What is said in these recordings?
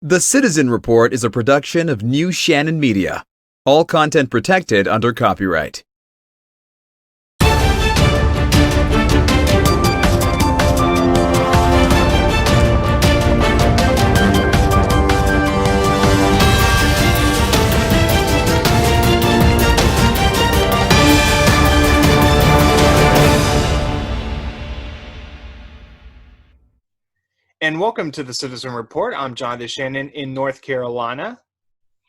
The Citizen Report is a production of New Shannon Media. All content protected under copyright. And welcome to the Citizen Report. I'm Jonathan Shannon in North Carolina.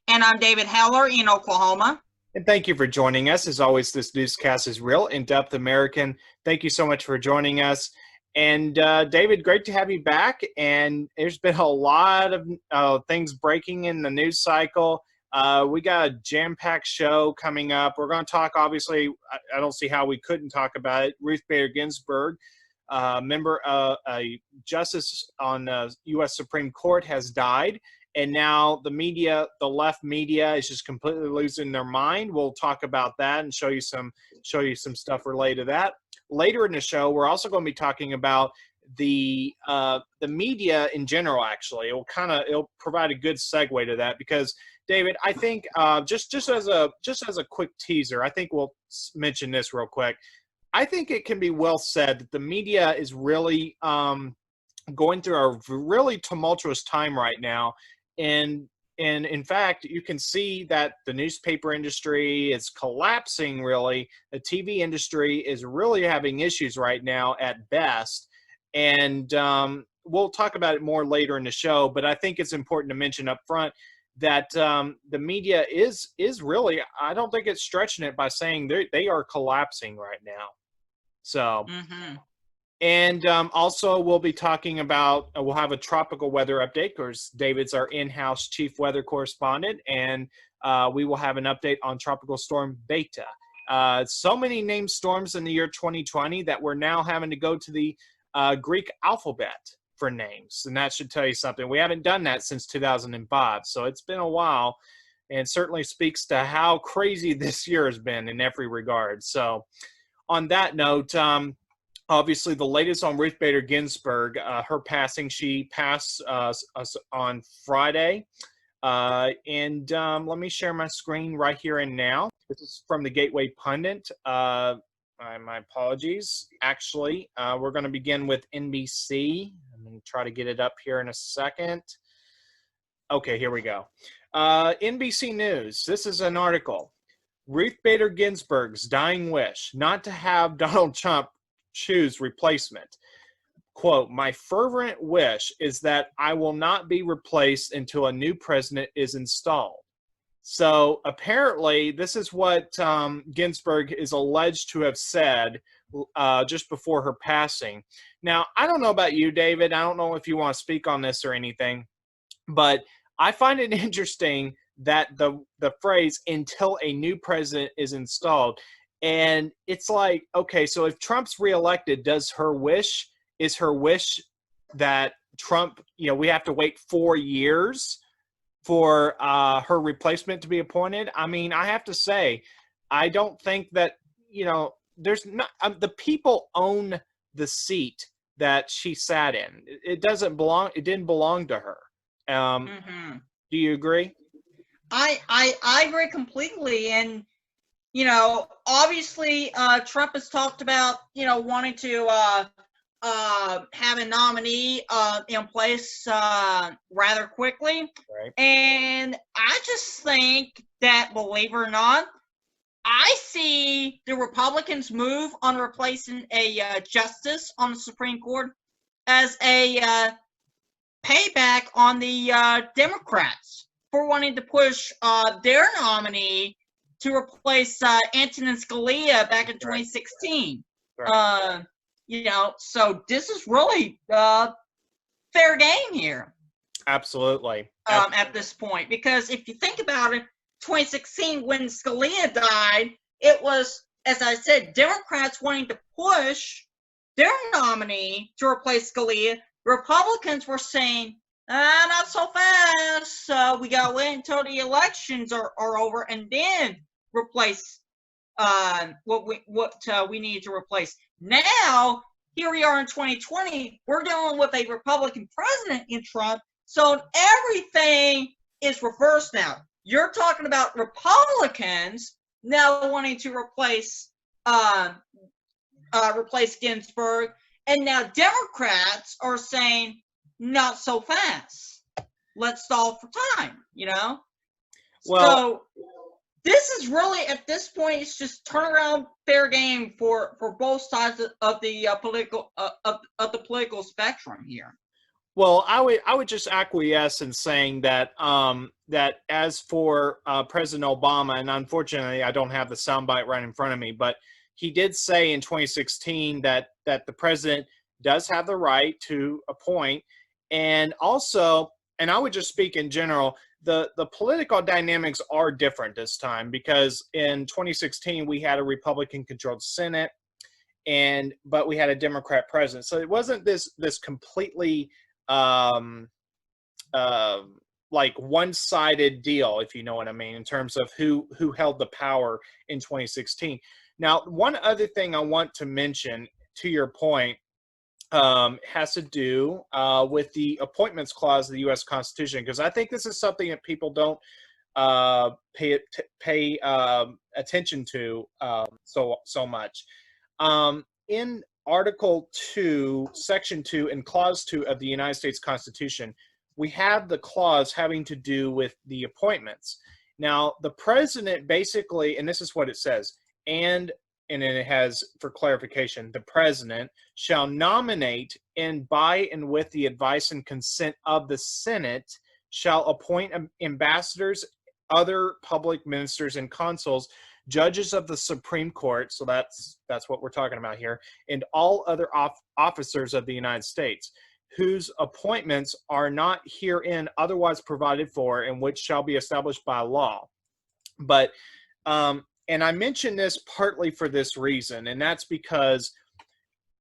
And I'm David Heller in Oklahoma. And thank you for joining us. As always, this newscast is real, in-depth American. Thank you so much for joining us. And David, great to have you back. And there's been a lot of things breaking in the news cycle. We got a jam-packed show coming up. We're going to talk, obviously, I don't see how we couldn't talk about it, Ruth Bader Ginsburg. Member, a justice on U.S. Supreme Court has died, and now the media, the left media, is just completely losing their mind. We'll talk about that and show you some stuff related to that. Later in the show, we're also going to be talking about the media in general. Actually, it'll provide a good segue to that because David, I think just as a quick teaser, I think we'll mention this real quick. I think it can be well said that the media is really going through a really tumultuous time right now. And in fact, you can see that the newspaper industry is collapsing, really. The TV industry is really having issues right now at best. And we'll talk about it more later in the show. But I think it's important to mention up front that the media is really, I don't think it's stretching it by saying they are collapsing right now. So, and also we'll be talking about, we'll have a tropical weather update because David's our in-house chief weather correspondent, and we will have an update on Tropical Storm Beta. So many named storms in the year 2020 that we're now having to go to the Greek alphabet for names, and that should tell you something. We haven't done that since 2005, so it's been a while, and certainly speaks to how crazy this year has been in every regard. So, on that note, obviously the latest on Ruth Bader Ginsburg, her passing, she passed us on Friday. And let me share my screen right here and now. This is from the Gateway Pundit. My apologies. Actually, we're going to begin with NBC. I'm going to try to get it up here in a second. Okay, here we go. NBC News. This is an article. Ruth Bader Ginsburg's dying wish not to have Donald Trump choose replacement. Quote, "My fervent wish is that I will not be replaced until a new president is installed." So apparently this is what Ginsburg is alleged to have said just before her passing. Now, I don't know about you, David. I don't know if you want to speak on this or anything, but I find it interesting that the phrase "until a new president is installed," and it's like, okay, so if Trump's reelected, is her wish that Trump, we have to wait 4 years for her replacement to be appointed? I mean, I have to say, I don't think that, there's not, the people own the seat that she sat in. It didn't belong to her. Do you agree? I agree completely. And, obviously Trump has talked about, wanting to have a nominee in place rather quickly. Right. And I just think that, believe it or not, I see the Republicans move on replacing a justice on the Supreme Court as a payback on the Democrats for wanting to push their nominee to replace Antonin Scalia back in 2016. Right. So this is really fair game here. Absolutely. At this point, because if you think about it, 2016, when Scalia died, it was, as I said, Democrats wanting to push their nominee to replace Scalia. Republicans were saying, not so fast. We got to wait until the elections are over and then replace what we need to replace. Now, here we are in 2020. We're dealing with a Republican president in Trump So everything is reversed now. You're talking about Republicans now wanting to replace Ginsburg, and now Democrats are saying not so fast. Let's stall for time. Well, so this is really, at this point, it's just turnaround fair game for both sides of the political spectrum here. Well, I would just acquiesce in saying that that as for President Obama, and unfortunately I don't have the soundbite right in front of me, but he did say in 2016 that the president does have the right to appoint, and also, and I would just speak in general, the political dynamics are different this time, because in 2016 we had a Republican-controlled Senate, but we had a Democrat president, so it wasn't this completely like one-sided deal, if you know what I mean, in terms of who held the power in 2016. Now, one other thing I want to mention to your point has to do with the appointments clause of the U.S. Constitution, because I think this is something that people don't pay attention to so much. In Article 2, Section 2, and Clause 2 of the United States Constitution, we have the clause having to do with the appointments. Now, the president basically, and this is what it says, and then it has, for clarification, the president shall nominate, and by and with the advice and consent of the Senate, shall appoint ambassadors, other public ministers and consuls, judges of the Supreme Court, so that's what we're talking about here, and all other officers of the United States, whose appointments are not herein otherwise provided for, and which shall be established by law. But and I mention this partly for this reason, and that's because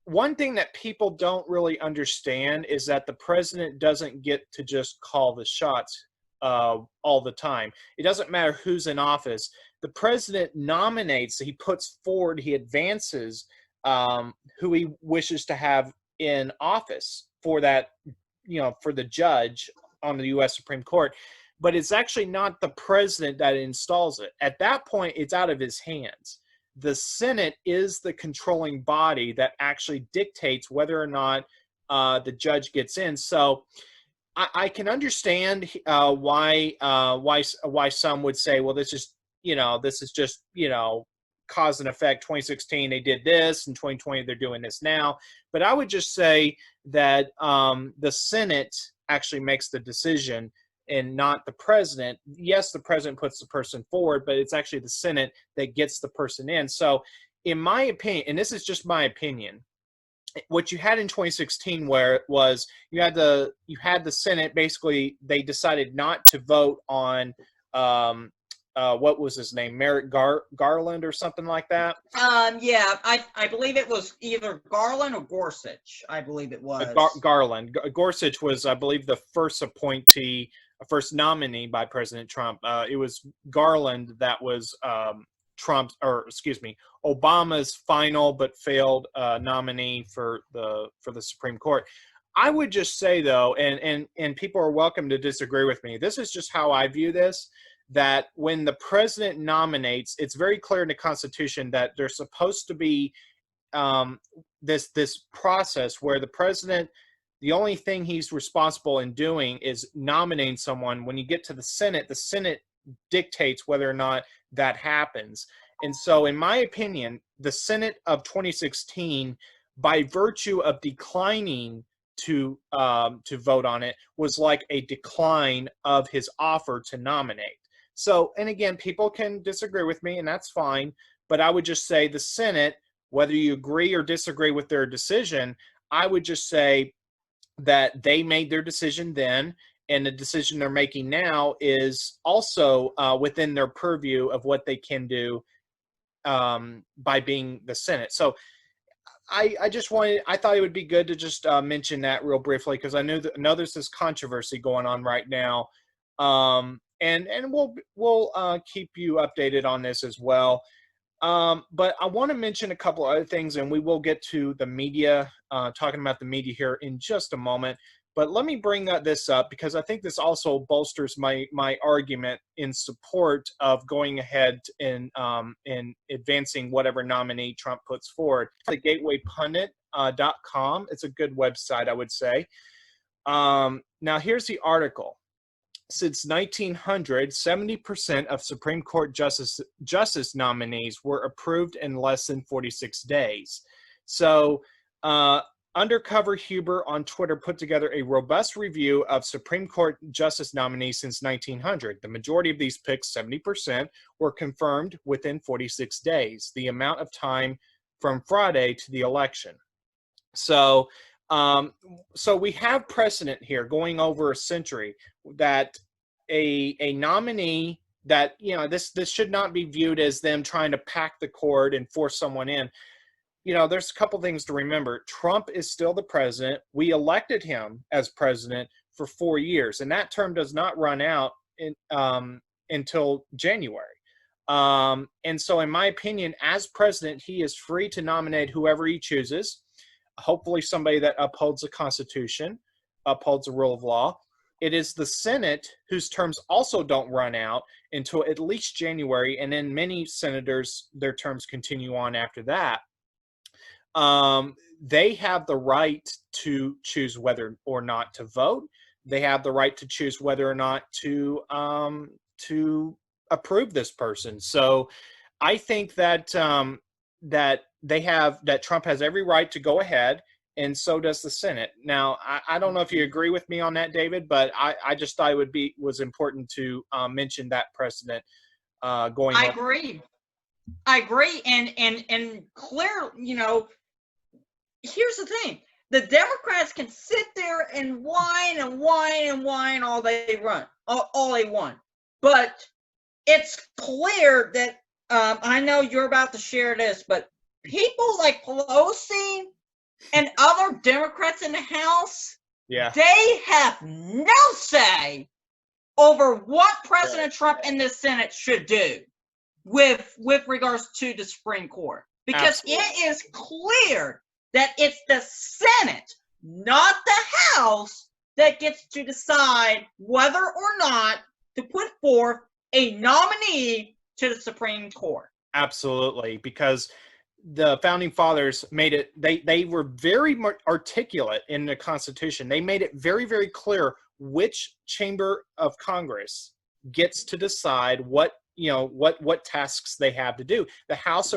one thing that people don't really understand is that the president doesn't get to just call the shots all the time. It doesn't matter who's in office. The president nominates, he puts forward, he advances who he wishes to have in office for that, for the judge on the U.S. Supreme Court. But it's actually not the president that installs it. At that point, it's out of his hands. The Senate is the controlling body that actually dictates whether or not the judge gets in. So I can understand why some would say, well, this is just cause and effect. 2016 they did this, and 2020 they're doing this now. But I would just say that the Senate actually makes the decision, and not the president. Yes, the president puts the person forward, but it's actually the Senate that gets the person in. So in my opinion, and this is just my opinion, what you had in 2016 where it was you had the Senate, basically they decided not to vote on what was his name, Merrick Garland or something like that. Yeah, I believe it was either Garland or Gorsuch. I believe it was Garland. Gorsuch was, I believe, the first nominee by President Trump. It was Garland that was Obama's final but failed nominee for the Supreme Court. I would just say, though, and people are welcome to disagree with me, this is just how I view this, that when the president nominates, it's very clear in the Constitution that there's supposed to be this process where the president, the only thing he's responsible in doing is nominating someone. When you get to the Senate dictates whether or not that happens. And so, in my opinion, the Senate of 2016, by virtue of declining to vote on it, was like a decline of his offer to nominate. So, and again, people can disagree with me, and that's fine. But I would just say the Senate, whether you agree or disagree with their decision, I would just say that they made their decision then, and the decision they're making now is also within their purview of what they can do by being the Senate. So I thought it would be good to just mention that real briefly, because I know there's this controversy going on right now, and we'll keep you updated on this as well. But I want to mention a couple of other things, and we will get to the media, talking about the media here in just a moment. But let me bring this up because I think this also bolsters my argument in support of going ahead and advancing whatever nominee Trump puts forward. The gatewaypundit.com. It's a good website, I would say. Now, here's the article. Since 1900, 70% of Supreme Court justice nominees were approved in less than 46 days. So, Undercover Huber on Twitter put together a robust review of Supreme Court justice nominees since 1900. The majority of these picks, 70%, were confirmed within 46 days, the amount of time from Friday to the election. So we have precedent here going over a century that a nominee that, this should not be viewed as them trying to pack the cord and force someone in. There's a couple things to remember. Trump is still the president. We elected him as president for 4 years, and that term does not run out until January. And so, in my opinion, as president, he is free to nominate whoever he chooses, hopefully somebody that upholds the Constitution, upholds the rule of law. It is the Senate whose terms also don't run out until at least January, and then many senators, their terms continue on after that. They have the right to choose whether or not to vote. They have the right to choose whether or not to approve this person. So I think that that Trump has every right to go ahead, and so does the Senate. Now, I don't know if you agree with me on that, David, but I just thought it was important to mention that precedent going on. I agree, and clear, here's the thing. The Democrats can sit there and whine all they want. But it's clear that, I know you're about to share this, but people like Pelosi and other Democrats in the House, they have no say over what President Trump and the Senate should do with regards to the Supreme Court. Because it is clear that it's the Senate, not the House, that gets to decide whether or not to put forth a nominee to the Supreme Court. Absolutely, because the founding fathers made it, they were very articulate in the Constitution. They made it very, very clear which chamber of Congress gets to decide what tasks they have to do. The House,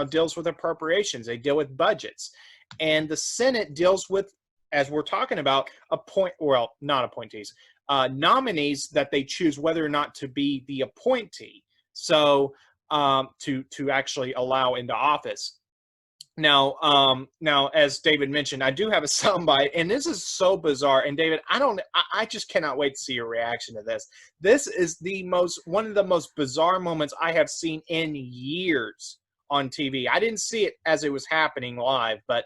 deals with appropriations. They deal with budgets. And the Senate deals with, as we're talking about, not appointees, nominees that they choose whether or not to be the appointee. So to actually allow into office. Now, as David mentioned, I do have a soundbite, and this is so bizarre. And David, I just cannot wait to see your reaction to this. This is one of the most bizarre moments I have seen in years on TV. I didn't see it as it was happening live, but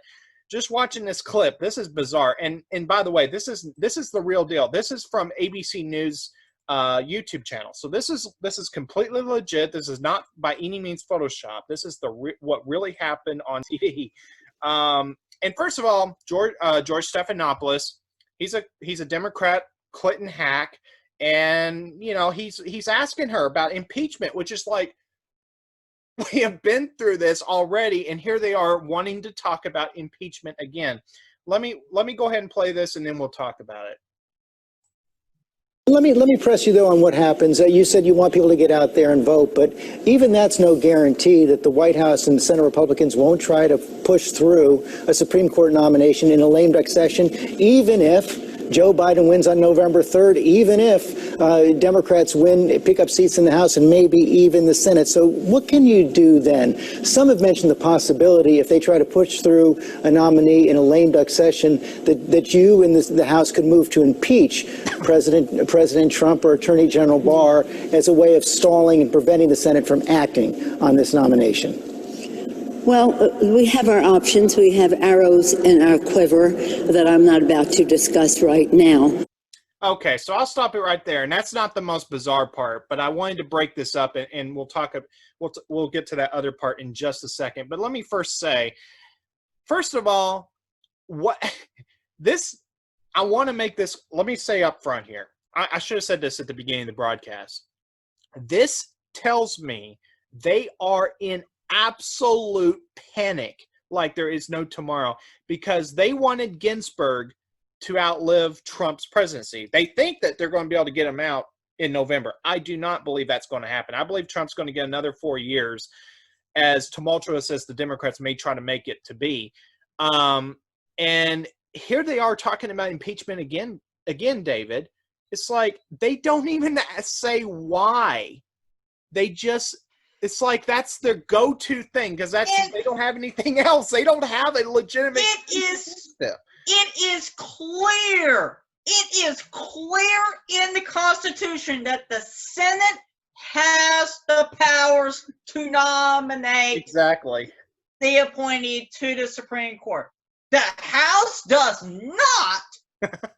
just watching this clip, this is bizarre. And by the way, this is the real deal. This is from ABC News YouTube channel. So this is completely legit. This is not by any means Photoshop. This is what really happened on TV. And first of all, George Stephanopoulos, he's a Democrat Clinton hack, and he's asking her about impeachment, which is like, we have been through this already, and here they are wanting to talk about impeachment again. Let me go ahead and play this, and then we'll talk about it. Let me press you, though, on what happens. You said you want people to get out there and vote, but even that's no guarantee that the White House and the Senate Republicans won't try to push through a Supreme Court nomination in a lame duck session, even if Joe Biden wins on November 3rd, even if Democrats pick up seats in the House and maybe even the Senate. So what can you do then? Some have mentioned the possibility, if they try to push through a nominee in a lame duck session, that you and the House could move to impeach President Trump or Attorney General Barr as a way of stalling and preventing the Senate from acting on this nomination. Well, we have our options. We have arrows in our quiver that I'm not about to discuss right now. Okay, so I'll stop it right there. And that's not the most bizarre part, but I wanted to break this up, and we'll get to that other part in just a second. But let me first say, first of all, I want to make this, let me say up front here. I should have said this at the beginning of the broadcast. This tells me they are in absolute panic like there is no tomorrow because they wanted Ginsburg to outlive Trump's presidency. They think that they're going to be able to get him out in November. I do not believe that's going to happen. I believe Trump's going to get another 4 years, as tumultuous as the Democrats may try to make it to be. And here they are talking about impeachment again, David. It's like they don't even say why. They just, it's like that's their go-to thing because they don't have anything else. They don't have a legitimate. It is clear. It is clear in the Constitution that the Senate has the powers to nominate the appointee to the Supreme Court. The House does not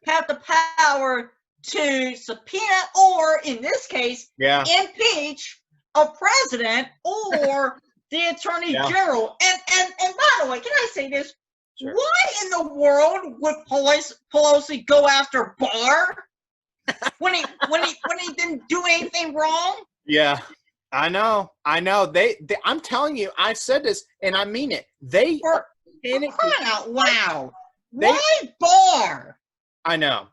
have the power to subpoena or, in this case, impeach a president or the Attorney General. And by the way, can I say this? Sure. Why in the world would Pelosi go after Barr when he didn't do anything wrong? Yeah, I know. They I'm telling you, I said this and I mean it. They are panicking. Crying out loud. Why Barr? I know.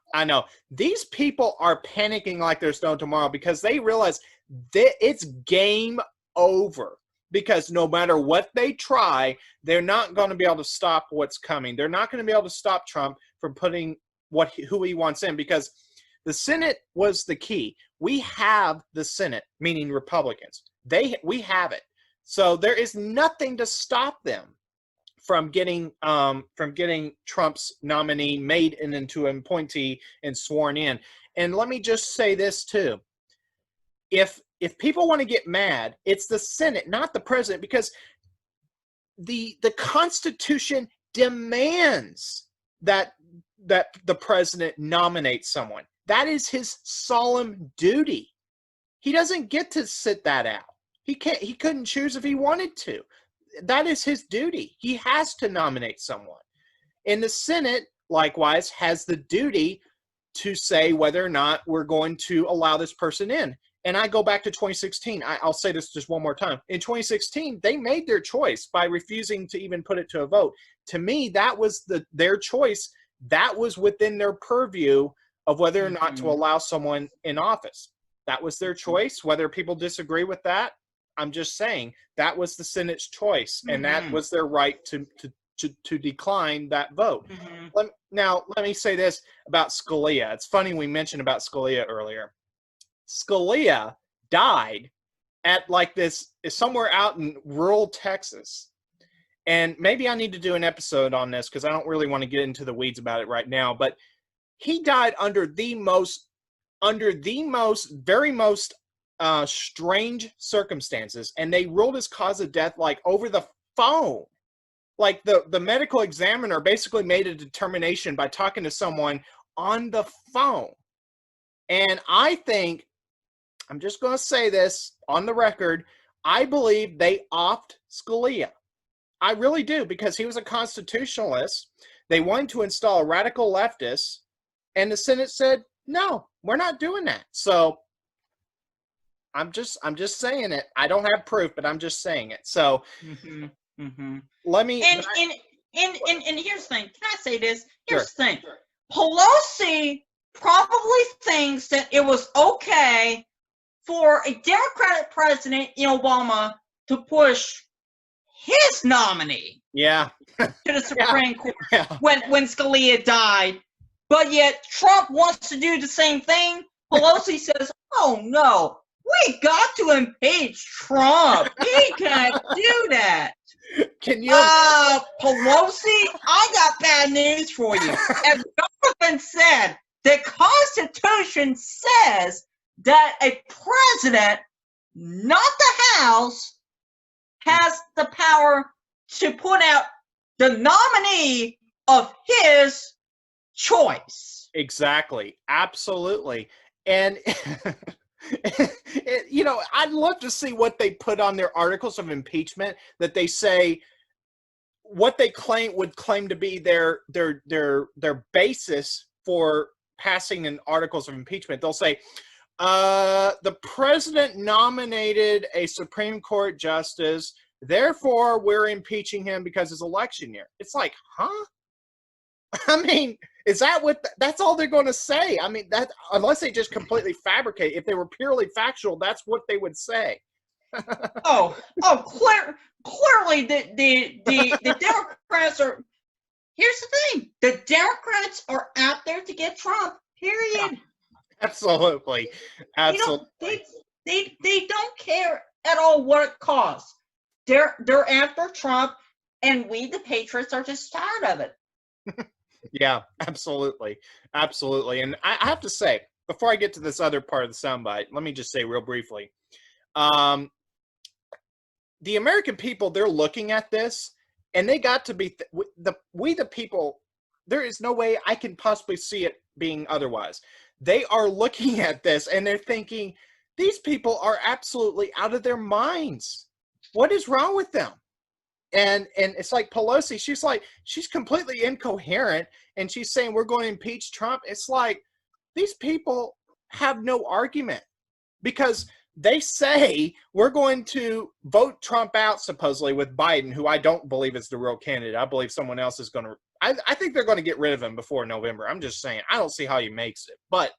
These people are panicking like there's no tomorrow because they realize that it's game over. Because no matter what they try, they're not going to be able to stop what's coming. They're not going to be able to stop Trump from putting who he wants in because the Senate was the key. We have the Senate, meaning Republicans. We have it. So there is nothing to stop them from getting Trump's nominee made into an appointee and sworn in. And let me just say this too. If people want to get mad, it's the Senate, not the president, because the Constitution demands that the president nominate someone. That is his solemn duty. He doesn't get to sit that out. He couldn't choose if he wanted to. That is his duty. He has to nominate someone. And the Senate, likewise, has the duty to say whether or not we're going to allow this person in. And I go back to 2016. I'll say this just one more time. In 2016, they made their choice by refusing to even put it to a vote. To me, that was their choice. That was within their purview of whether or not to allow someone in office. That was their choice. Whether people disagree with that, I'm just saying that was the Senate's choice, and that was their right to decline that vote. Now, let me say this about Scalia. It's funny we mentioned about Scalia earlier. Scalia died at somewhere out in rural Texas. And maybe I need to do an episode on this because I don't really want to get into the weeds about it right now. But he died under the most strange circumstances. And they ruled his cause of death like over the phone. Like the medical examiner basically made a determination by talking to someone on the phone. And I think, I'm just going to say this on the record, I believe they offed Scalia. I really do, because he was a constitutionalist. They wanted to install a radical leftist, and the Senate said, no, we're not doing that. So I'm just saying it. I don't have proof, but I'm just saying it. So let me. And here's the thing. Can I say this? Here's the thing. Pelosi probably thinks that it was okay for a Democratic president in Obama to push his nominee to the Supreme Court when Scalia died. But yet Trump wants to do the same thing. Pelosi says, oh no, we got to impeach Trump. He can't do that. Can you Pelosi, I got bad news for you. As Jonathan said, the Constitution says that a president, not the House, has the power to put out the nominee of his choice. Exactly. Absolutely. And, I'd love to see what they put on their articles of impeachment, that they say what they would claim to be their basis for passing in articles of impeachment, they'll say, the president nominated a Supreme Court justice, therefore we're impeaching him because it's election year. It's like, huh? I mean, is that what that's all they're going to say? I mean, that unless they just completely fabricate. If they were purely factual, that's what they would say. Clearly the Democrats are. Here's the thing: the Democrats are out there to get Trump. Period. Absolutely. They don't care at all what it costs. They're after Trump, and we the patriots are just tired of it. Yeah, absolutely. And I have to say, before I get to this other part of the soundbite, let me just say real briefly, the American people, they're looking at this, and they got to be we the people. There is no way I can possibly see it being otherwise. They are looking at this and they're thinking, these people are absolutely out of their minds. What is wrong with them? And it's like Pelosi, she's completely incoherent, and she's saying we're going to impeach Trump. It's like these people have no argument, because they say we're going to vote Trump out supposedly with Biden, who I don't believe is the real candidate. I believe someone else is going to. I think they're going to get rid of him before November. I'm just saying. I don't see how he makes it. But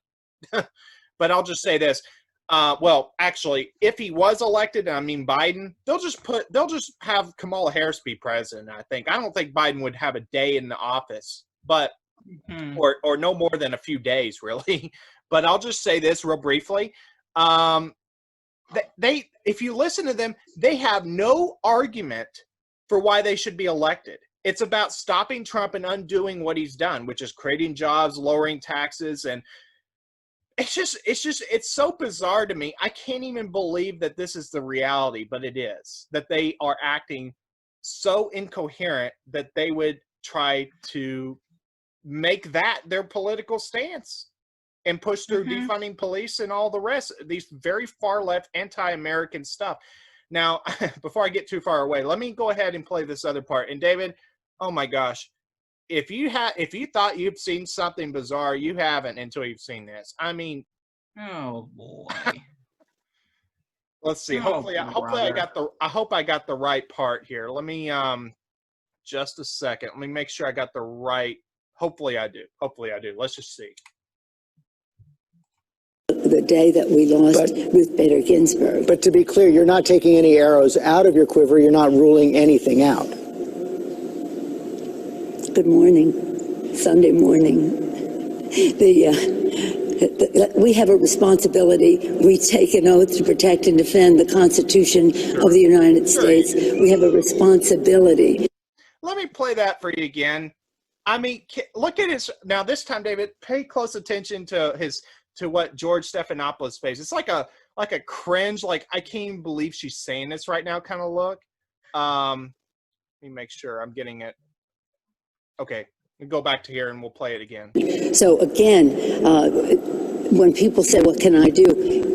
but I'll just say this. Well, actually, if he was elected, I mean Biden, they'll just have Kamala Harris be president. I don't think Biden would have a day in the office, but or no more than a few days, really. But I'll just say this real briefly. They if you listen to them, they have no argument for why they should be elected. It's about stopping Trump and undoing what he's done, which is creating jobs, lowering taxes, and it's so bizarre to me. I can't even believe that this is the reality, but it is, that they are acting so incoherent that they would try to make that their political stance and push through defunding police and all the rest, these very far left anti-American stuff. Now, before I get too far away, let me go ahead and play this other part. And David, oh my gosh, if you thought you've seen something bizarre, you haven't until you've seen this. I mean, oh boy. Let's see. Hopefully I got the right part here. Let me just a second. Let me make sure I got the right. Hopefully I do. Let's just see. The day that we lost Ruth Bader Ginsburg. But to be clear, you're not taking any arrows out of your quiver. You're not ruling anything out. Good morning. Sunday morning. We have a responsibility. We take an oath to protect and defend the Constitution of the United States. We have a responsibility. Let me play that for you again. I mean, look at his. Now, this time, David, pay close attention to what George Stephanopoulos' face. It's like a cringe, like I can't even believe she's saying this right now kind of look. Let me make sure I'm getting it. Okay, we go back to here and we'll play it again. So again, when people say, what can I do?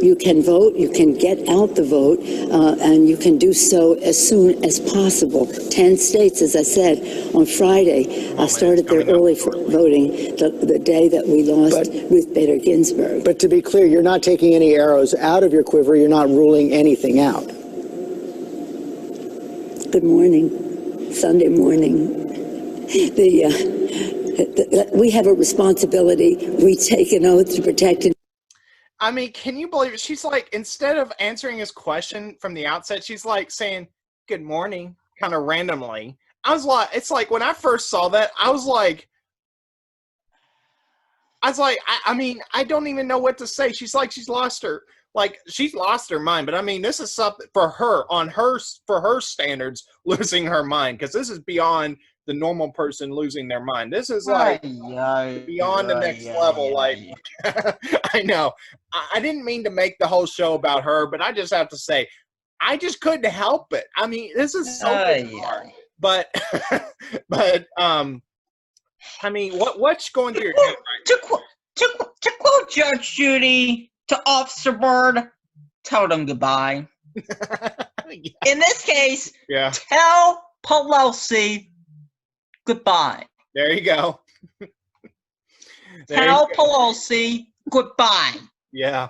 You can vote, you can get out the vote, and you can do so as soon as possible. 10 states, as I said, on Friday, started their early voting the day that we lost Ruth Bader Ginsburg. But to be clear, you're not taking any arrows out of your quiver. You're not ruling anything out. Good morning. Sunday morning. We have a responsibility. We take an oath to protect it. I mean, can you believe it? She's like, instead of answering his question from the outset, she's like saying, good morning, kind of randomly. I was like, it's like when I first saw that, I was like, I mean, I don't even know what to say. She's lost her mind. But I mean, this is something for her, for her standards, losing her mind, because this is beyond the normal person losing their mind. This is like beyond the next level. Like, I know I didn't mean to make the whole show about her, but I just have to say, I just couldn't help it. I mean, this is so bizarre. But I mean, what's going through your head right to quote Judge Judy to Officer Byrd, tell them goodbye. Yeah. In this case, tell Pelosi goodbye. There you go. Tell Pelosi goodbye. Yeah.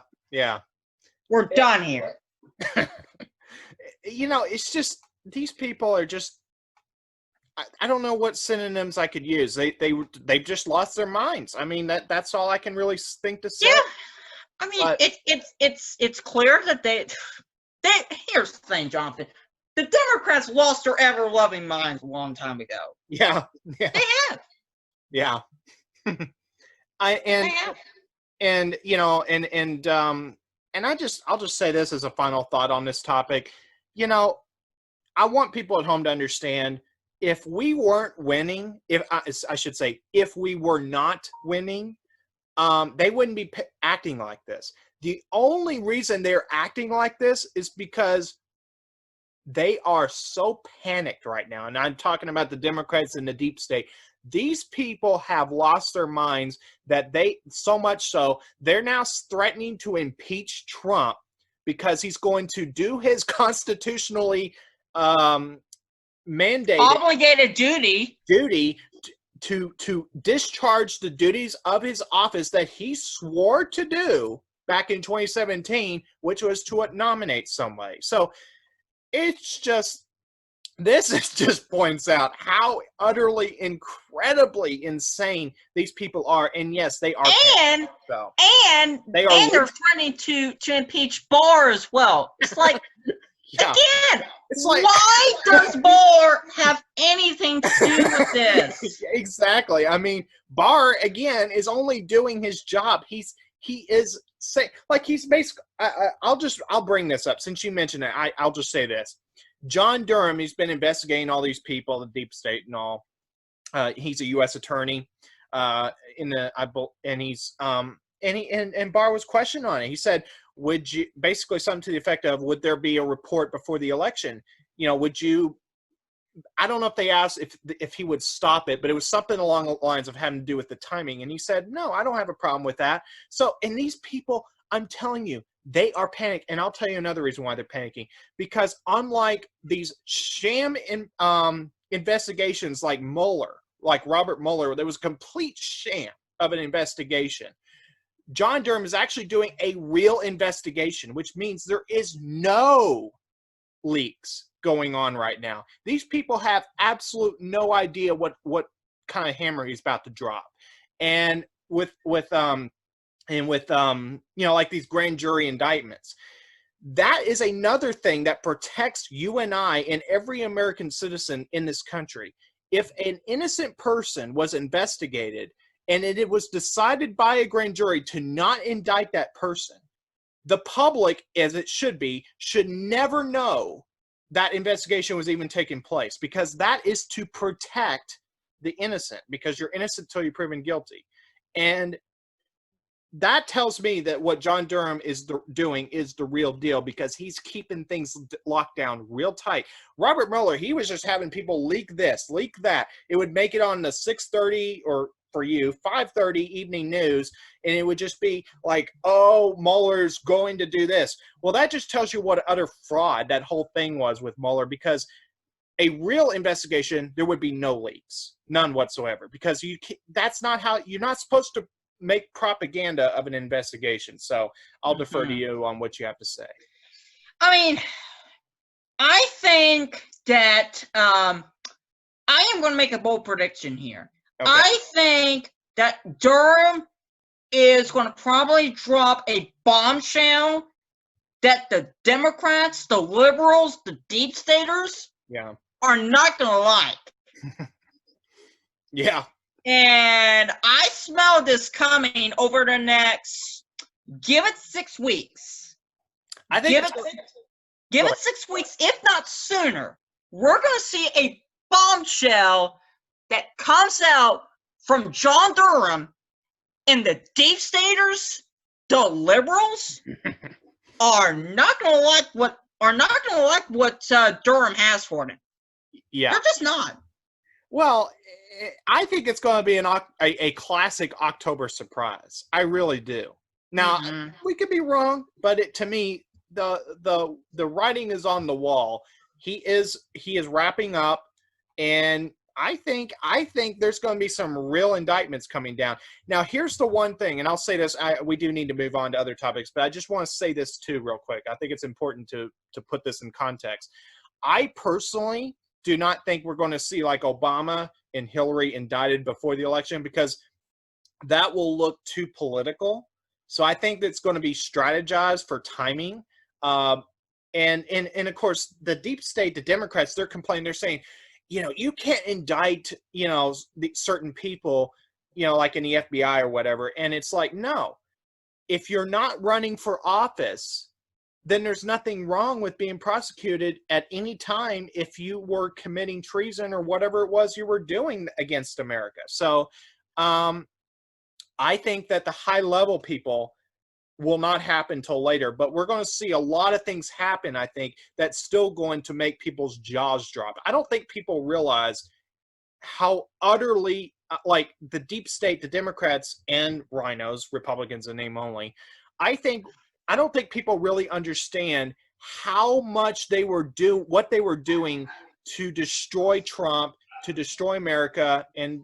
We're done here. It's just these people are just. I don't know what synonyms I could use. They've just lost their minds. I mean that's all I can really think to say. Yeah, I mean it's clear that they. Here's the thing, Jonathan. The Democrats lost their ever-loving minds a long time ago. Yeah. They have. Yeah. I'll just say this as a final thought on this topic. I want people at home to understand, if we weren't winning, I should say, if we were not winning, they wouldn't be acting like this. The only reason they're acting like this is because they are so panicked right now. And I'm talking about the Democrats and the deep state. These people have lost their minds, that so much so, they're now threatening to impeach Trump because he's going to do his constitutionally mandated obligated duty to discharge the duties of his office that he swore to do back in 2017, which was to nominate somebody. So this just points out how utterly, incredibly insane these people are. And yes, they are. And they're threatening to impeach Barr as well. It's like, yeah. Again, it's like, why does Barr have anything to do with this? Exactly. I mean, Barr, again, is only doing his job. He is saying, like, he's basically, I'll bring this up since you mentioned it. I'll just say this. John Durham, he's been investigating all these people, the deep state and all. He's a U.S. attorney, and Barr was questioned on it. He said, would you, basically something to the effect of, would there be a report before the election? Would you, I don't know if they asked if he would stop it, but it was something along the lines of having to do with the timing. And he said, no, I don't have a problem with that. So, and these people, I'm telling you, they are panicked. And I'll tell you another reason why they're panicking. Because unlike these sham investigations like Robert Mueller, there was a complete sham of an investigation. John Durham is actually doing a real investigation, which means there is no leaks going on right now. These people have absolute no idea what kind of hammer he's about to drop. And with like these grand jury indictments, that is another thing that protects you and I and every American citizen in this country. If an innocent person was investigated and it was decided by a grand jury to not indict that person, the public, as it should be, should never know that investigation was even taking place, because that is to protect the innocent, because you're innocent until you're proven guilty. And that tells me that what John Durham is doing is the real deal, because he's keeping things locked down real tight. Robert Mueller, he was just having people leak this, leak that. It would make it on the 6:30 or for you, 5:30 evening news, and it would just be like, oh, Mueller's going to do this. Well, that just tells you what utter fraud that whole thing was with Mueller, because a real investigation, there would be no leaks, none whatsoever, because that's not how, you're not supposed to make propaganda of an investigation. So I'll defer to you on what you have to say. I mean, I think that I am going to make a bold prediction here. Okay. I think that Durham is going to probably drop a bombshell that the Democrats, the liberals, the deep staters are not going to like. Yeah. And I smell this coming over the next, give it 6 weeks. I think give it 6 weeks, if not sooner. We're going to see a bombshell that comes out from John Durham, and the deep staters, the liberals, are not going to like what Durham has for them. Yeah, they're just not. Well, I think it's going to be a classic October surprise. I really do. Now, we could be wrong, but to me, the writing is on the wall. He is wrapping up, and I think there's going to be some real indictments coming down. Now, here's the one thing, and I'll say this: we do need to move on to other topics, but I just want to say this too, real quick. I think it's important to put this in context. I personally do not think we're going to see like Obama and Hillary indicted before the election, because that will look too political. So I think that's going to be strategized for timing. And of course, the deep state, the Democrats, they're complaining. They're saying, you can't indict, certain people, like in the FBI or whatever. And it's like, no, if you're not running for office, then there's nothing wrong with being prosecuted at any time if you were committing treason or whatever it was you were doing against America. So I think that the high level people will not happen till later, but we're going to see a lot of things happen, I think, that's still going to make people's jaws drop. I don't think people realize how utterly, like the deep state, the Democrats and rhinos, Republicans in name only, I don't think people really understand how much what they were doing to destroy Trump, to destroy America, and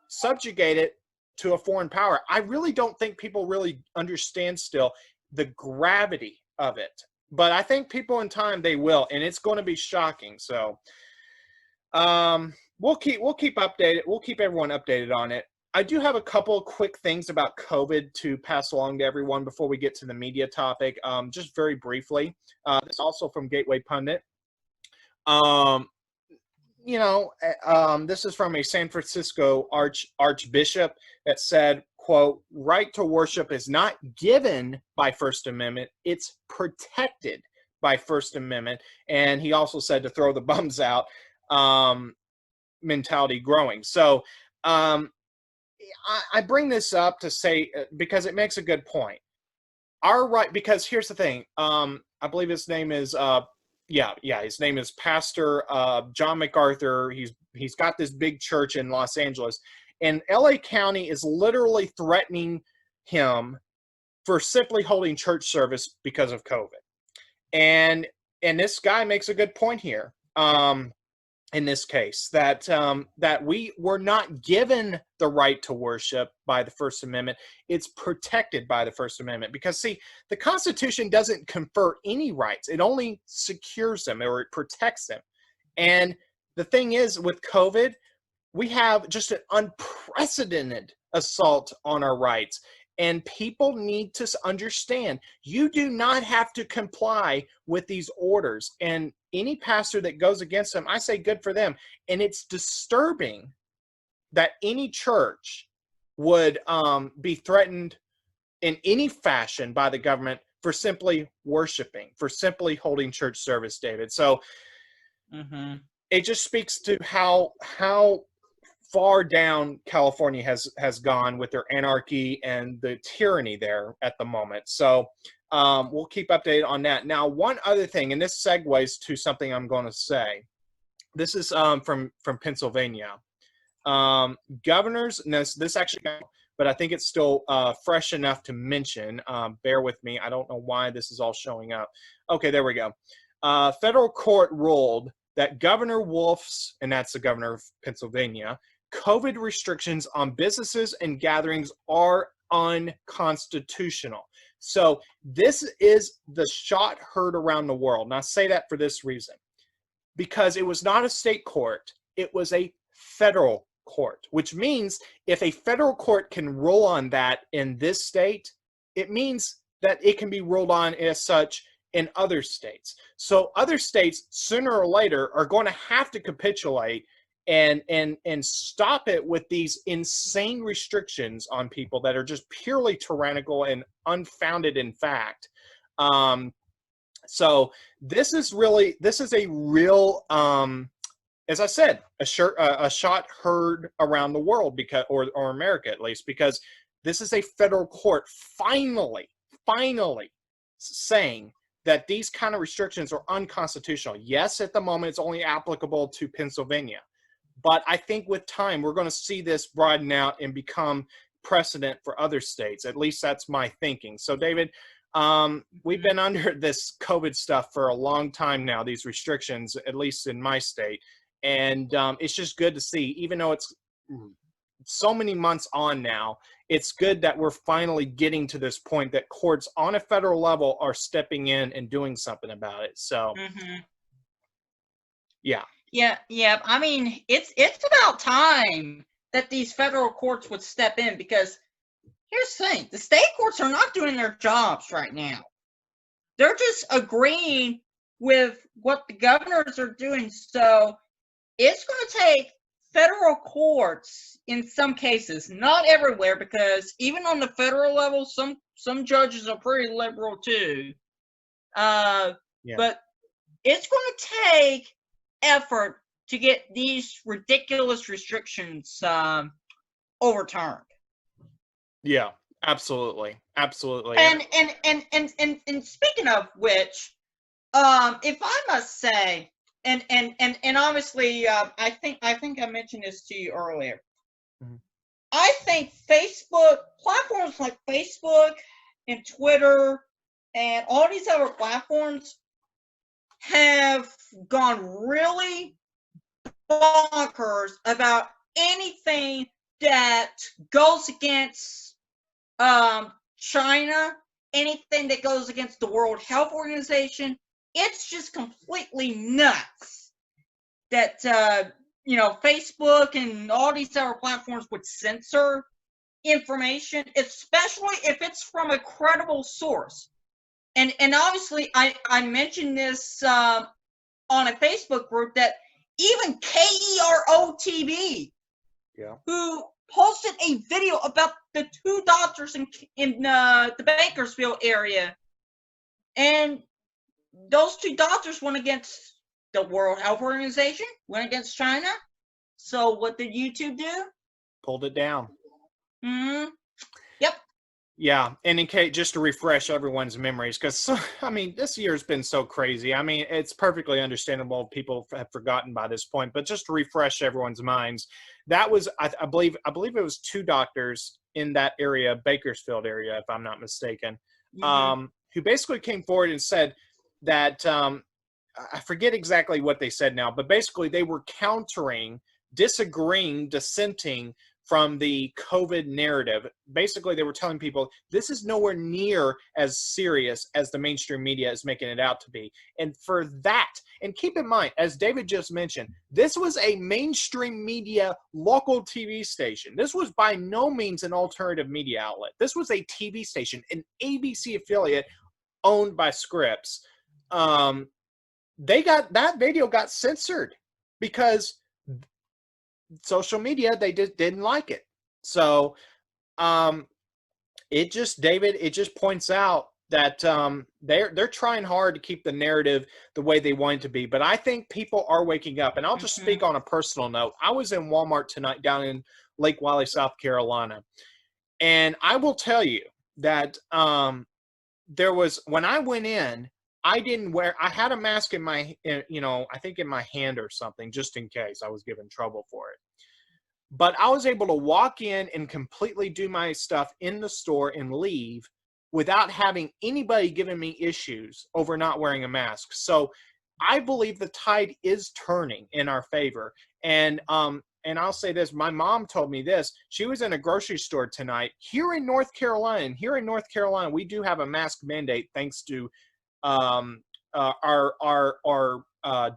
subjugate it to a foreign power. I really don't think people really understand still the gravity of it. But I think people in time, they will, and it's going to be shocking. So we'll keep updated. We'll keep everyone updated on it. I do have a couple of quick things about COVID to pass along to everyone before we get to the media topic. Just very briefly, this is also from Gateway Pundit. This is from a San Francisco archbishop that said, quote, "Right to worship is not given by First Amendment, it's protected by First Amendment." And he also said to throw the bums out, mentality growing. So I bring this up to say, because it makes a good point. Our right, because here's the thing, I believe his name is his name is Pastor John MacArthur. He's got this big church in Los Angeles, and LA County is literally threatening him for simply holding church service because of COVID. And this guy makes a good point here. In this case, that we were not given the right to worship by the First Amendment. It's protected by the First Amendment, because, see, the Constitution doesn't confer any rights. It only secures them, or it protects them. And the thing is, with COVID, we have just an unprecedented assault on our rights. And people need to understand, you do not have to comply with these orders. And any pastor that goes against them, I say good for them. And it's disturbing that any church would be threatened in any fashion by the government for simply worshiping, for simply holding church service, David. So it just speaks to how far down California has gone with their anarchy and the tyranny there at the moment. So we'll keep updated on that. Now, one other thing, and this segues to something I'm going to say. This is from Pennsylvania. Governors, and this actually, but I think it's still fresh enough to mention. Bear with me. I don't know why this is all showing up. Okay, there we go. Federal court ruled that Governor Wolf's, and that's the governor of Pennsylvania, COVID restrictions on businesses and gatherings are unconstitutional. So this is the shot heard around the world. And I say that for this reason, because it was not a state court, it was a federal court, which means if a federal court can rule on that in this state, it means that it can be ruled on as such in other states. So other states, sooner or later, are going to have to capitulate and stop it with these insane restrictions on people that are just purely tyrannical and unfounded in fact. So this is a real, as I said, a shot heard around the world, because, or America at least, because this is a federal court finally saying that these kind of restrictions are unconstitutional. Yes, at the moment it's only applicable to Pennsylvania, but I think with time we're going to see this broaden out and become precedent for other states. At least that's my thinking. So, David, we've been under this COVID stuff for a long time now, these restrictions, at least in my state. And it's just good to see, even though it's so many months on now, it's good that we're finally getting to this point that courts on a federal level are stepping in and doing something about it. So, yeah. Yeah. I mean, it's about time that these federal courts would step in, because here's the thing: the state courts are not doing their jobs right now. They're just agreeing with what the governors are doing. So it's going to take federal courts in some cases, not everywhere, because even on the federal level, some judges are pretty liberal too. But it's going to take effort to get these ridiculous restrictions overturned. Yeah, absolutely. Absolutely. And speaking of which, if I must say, and obviously, I think I mentioned this to you earlier. I think Facebook platforms like Facebook and Twitter and all these other platforms have gone really bonkers about anything that goes against China, anything that goes against the World Health Organization. It's just completely nuts that Facebook and all these other platforms would censor information, especially if it's from a credible source. And obviously, I mentioned this on a Facebook group that even KERO TV, who posted a video about the 2 doctors in the Bakersfield area, and those 2 doctors went against the World Health Organization, went against China. So what did YouTube do? Pulled it down. Yep. Yeah, and in case, just to refresh everyone's memories, because I mean, this year's been so crazy. I mean, it's perfectly understandable people have forgotten by this point, but just to refresh everyone's minds, that was I believe it was 2 doctors in that area, Bakersfield area, if I'm not mistaken, who basically came forward and said that I forget exactly what they said now, but basically they were dissenting from the COVID narrative. Basically, they were telling people this is nowhere near as serious as the mainstream media is making it out to be. And for that, and keep in mind, as David just mentioned, this was a mainstream media local TV station. This was by no means an alternative media outlet. This was a TV station, an ABC affiliate owned by Scripps. That video got censored because social media, they just didn't like it. So it just points out that they're trying hard to keep the narrative the way they want it to be. But I think people are waking up. And I'll just speak on a personal note. I was in Walmart tonight down in Lake Wylie, South Carolina. And I will tell you that there was, when I went in, I had a mask in my, I think in my hand or something, just in case I was given trouble for it. But I was able to walk in and completely do my stuff in the store and leave without having anybody giving me issues over not wearing a mask. So I believe the tide is turning in our favor. And I'll say this, my mom told me this. She was in a grocery store tonight here in North Carolina. And here in North Carolina, we do have a mask mandate thanks to our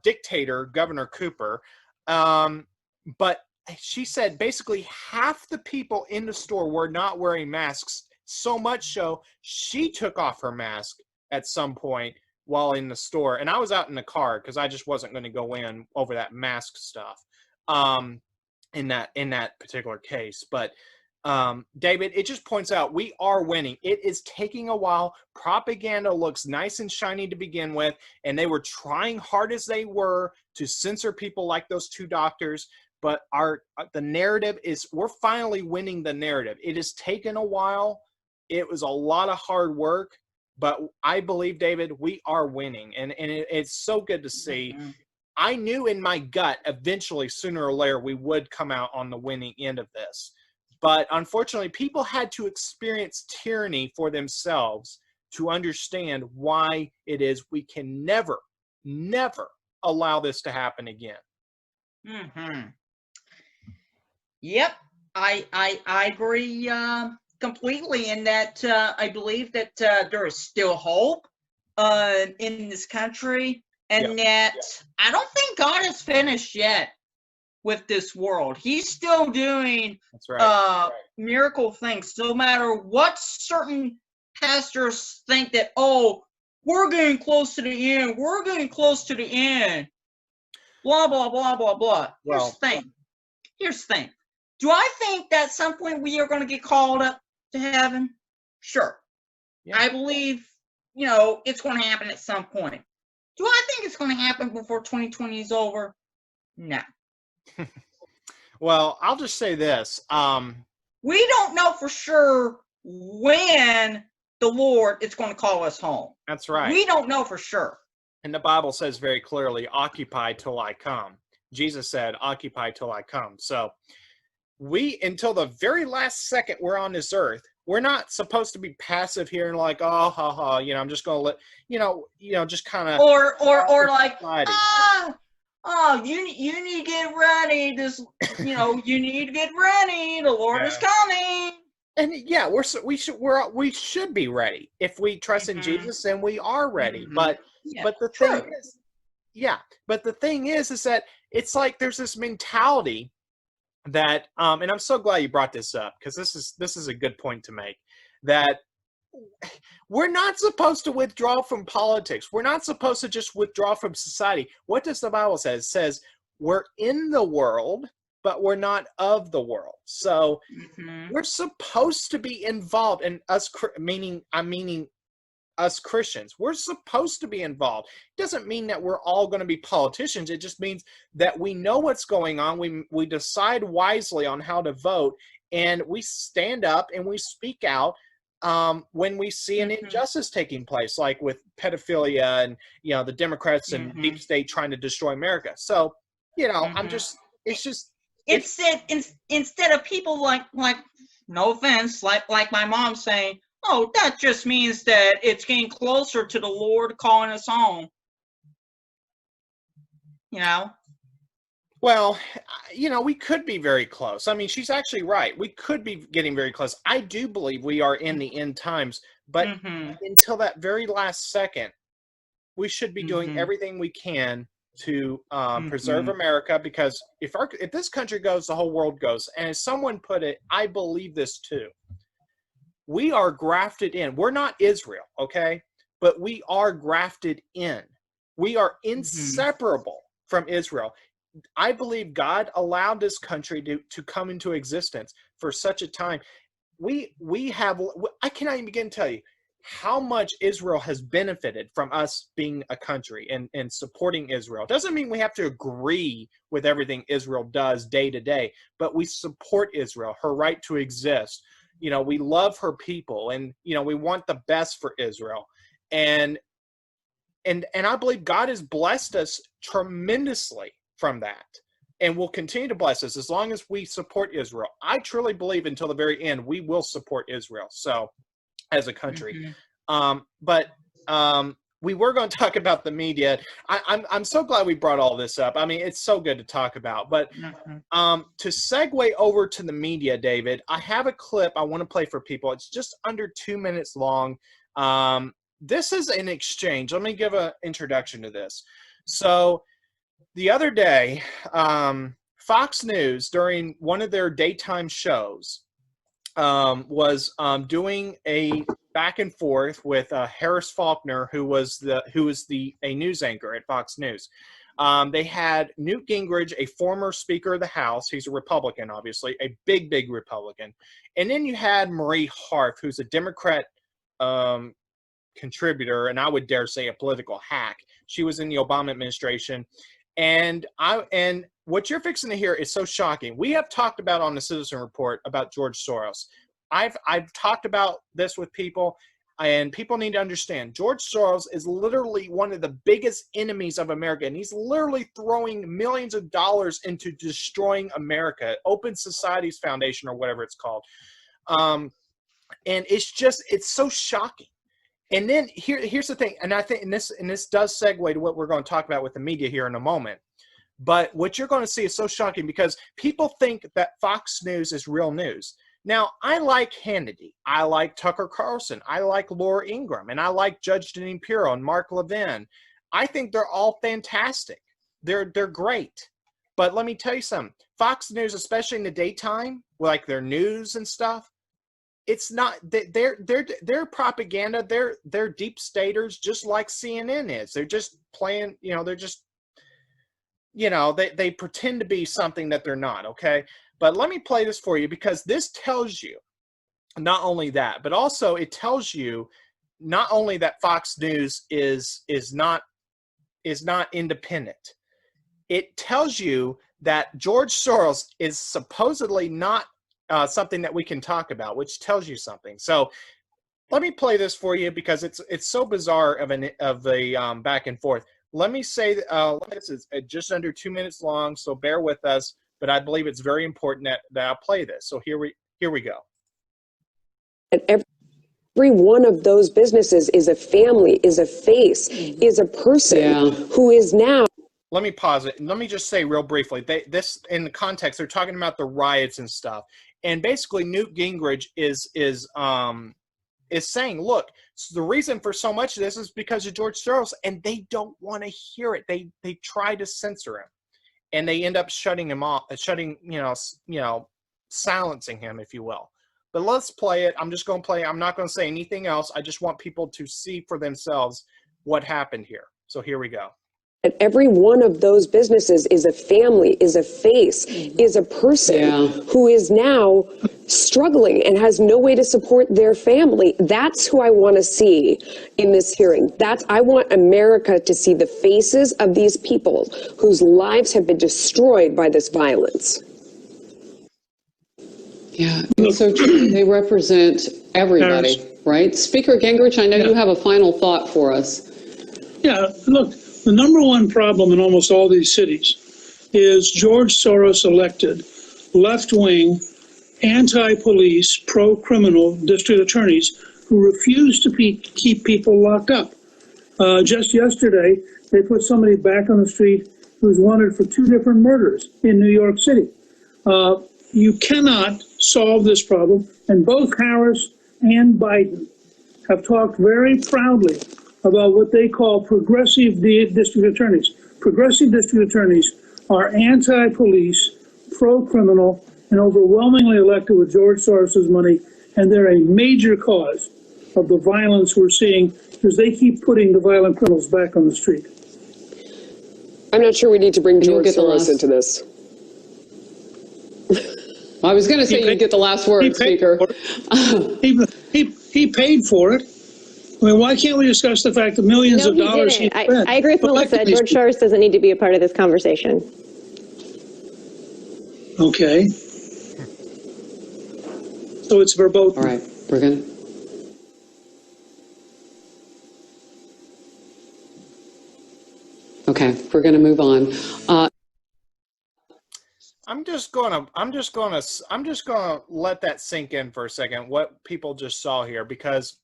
dictator, Governor Cooper. But she said basically half the people in the store were not wearing masks, so much so she took off her mask at some point while in the store. And I was out in the car because I just wasn't going to go in over that mask stuff in that particular case. But David, it just points out we are winning. It is taking a while. Propaganda looks nice and shiny to begin with, and they were trying hard as they were to censor people like those 2 doctors. But the narrative is, we're finally winning the narrative. It has taken a while. It was a lot of hard work, but I believe, David, we are winning, and it's so good to see. I knew in my gut eventually, sooner or later, we would come out on the winning end of this. But unfortunately, people had to experience tyranny for themselves to understand why it is we can never, never allow this to happen again. Mm-hmm. Yep, I agree completely in that. I believe that there is still hope in this country, and that I don't think God is finished yet with this world. He's still doing That's right. miracle things, no matter what certain pastors think that, oh, we're getting close to the end, we're getting close to the end, blah, blah, blah, blah, blah. Here's the thing. Do I think that at some point we are going to get called up to heaven? Sure. Yeah. I believe, it's going to happen at some point. Do I think it's going to happen before 2020 is over? No. Well, I'll just say this. We don't know for sure when the Lord is going to call us home. That's right. We don't know for sure. And the Bible says very clearly, occupy till I come. Jesus said, occupy till I come. So we, until the very last second we're on this earth, we're not supposed to be passive here and like, oh, ha, ha, I'm just going to let, just kind of. Or like, you need to get ready. You need to get ready. The Lord is coming. And yeah, we should be ready. If we trust in Jesus, then we are ready. But the thing is, but the thing is that it's like there's this mentality that, and I'm so glad you brought this up, because this is a good point to make, that we're not supposed to withdraw from politics. We're not supposed to just withdraw from society. What does the Bible say? It says we're in the world, but we're not of the world. So we're supposed to be involved, and us, meaning us Christians, we're supposed to be involved. It doesn't mean that we're all going to be politicians. It just means that we know what's going on. We decide wisely on how to vote, and we stand up and we speak out when we see an injustice taking place, like with pedophilia and the Democrats and deep state trying to destroy America. So instead of people like no offense, like my mom saying, oh, that just means that it's getting closer to the Lord calling us home. Well, we could be very close. I mean, she's actually right. We could be getting very close. I do believe we are in the end times, but until that very last second, we should be doing everything we can to preserve America, because if this country goes, the whole world goes. And as someone put it, I believe this too. We are grafted in. We're not Israel, okay? But we are grafted in. We are inseparable from Israel. I believe God allowed this country to come into existence for such a time. I cannot even begin to tell you how much Israel has benefited from us being a country and supporting Israel. Doesn't mean we have to agree with everything Israel does day to day, but we support Israel, her right to exist. We love her people, and we want the best for Israel, and I believe God has blessed us tremendously from that, and will continue to bless us as long as we support Israel. I truly believe until the very end we will support Israel. So, as a country, but we were going to talk about the media. I'm so glad we brought all this up. I mean, it's so good to talk about. But to segue over to the media, David, I have a clip I want to play for people. It's just under 2 minutes long. This is an exchange. Let me give an introduction to this. So the other day, Fox News, during one of their daytime shows, was doing a back and forth with Harris Faulkner, who was a news anchor at Fox News. They had Newt Gingrich, a former Speaker of the House. He's a Republican, obviously, a big, big Republican. And then you had Marie Harf, who's a Democrat contributor, and I would dare say a political hack. She was in the Obama administration. And what you're fixing to hear is so shocking. We have talked about on the Citizen Report about George Soros. I've talked about this with people, and people need to understand George Soros is literally one of the biggest enemies of America, and he's literally throwing millions of dollars into destroying America, Open Societies Foundation or whatever it's called. And it's so shocking. And then here's the thing, and I think, and this does segue to what we're going to talk about with the media here in a moment. But what you're going to see is so shocking because people think that Fox News is real news. Now, I like Hannity. I like Tucker Carlson. I like Laura Ingraham. And I like Judge Jeanine Pirro and Mark Levin. I think they're all fantastic. They're great. But let me tell you something. Fox News, especially in the daytime, like their news and stuff, it's not their propaganda. They're deep staters, just like CNN is. They're just playing. They pretend to be something that they're not. Okay, but let me play this for you because this tells you not only that, but also it tells you not only that Fox News is not independent. It tells you that George Soros is supposedly not something that we can talk about, which tells you something. So let me play this for you because it's so bizarre of a back and forth. Let me say this is just under 2 minutes long, so bear with us. But I believe it's very important that I play this. So here we go. And every one of those businesses is a family, is a face, is a person who is now. Let me pause it. And let me just say real briefly, this in the context, they're talking about the riots and stuff. And basically Newt Gingrich is saying, look, the reason for so much of this is because of George Soros, and they don't want to hear it. They try to censor him. And they end up shutting him off, silencing him, if you will. But let's play it. I'm just going to play it. I'm not going to say anything else. I just want people to see for themselves what happened here. So here we go. And every one of those businesses is a family, is a face, is a person who is now struggling and has no way to support their family. That's who I want to see in this hearing. I want America to see the faces of these people whose lives have been destroyed by this violence. Yeah, so true. They represent everybody, right? Speaker Gingrich, I know you have a final thought for us. Yeah, look, the number one problem in almost all these cities is George Soros elected left-wing, anti-police, pro-criminal district attorneys who refuse to keep people locked up. Just yesterday, they put somebody back on the street who's wanted for 2 different murders in New York City. You cannot solve this problem, and both Harris and Biden have talked very proudly about what they call progressive district attorneys. Progressive district attorneys are anti-police, pro-criminal, and overwhelmingly elected with George Soros's money, and they're a major cause of the violence we're seeing because they keep putting the violent criminals back on the street. I'm not sure we need to bring George Soros into this. I was going to say you get the last word, Speaker. He paid for it. I mean, why can't we discuss the fact that millions of dollars he spent? I agree with Melissa. George Soros doesn't need to be a part of this conversation. Okay. So it's verboten. All right, we're going to. Okay, we're going to move on. I'm just gonna let that sink in for a second. What people just saw here, because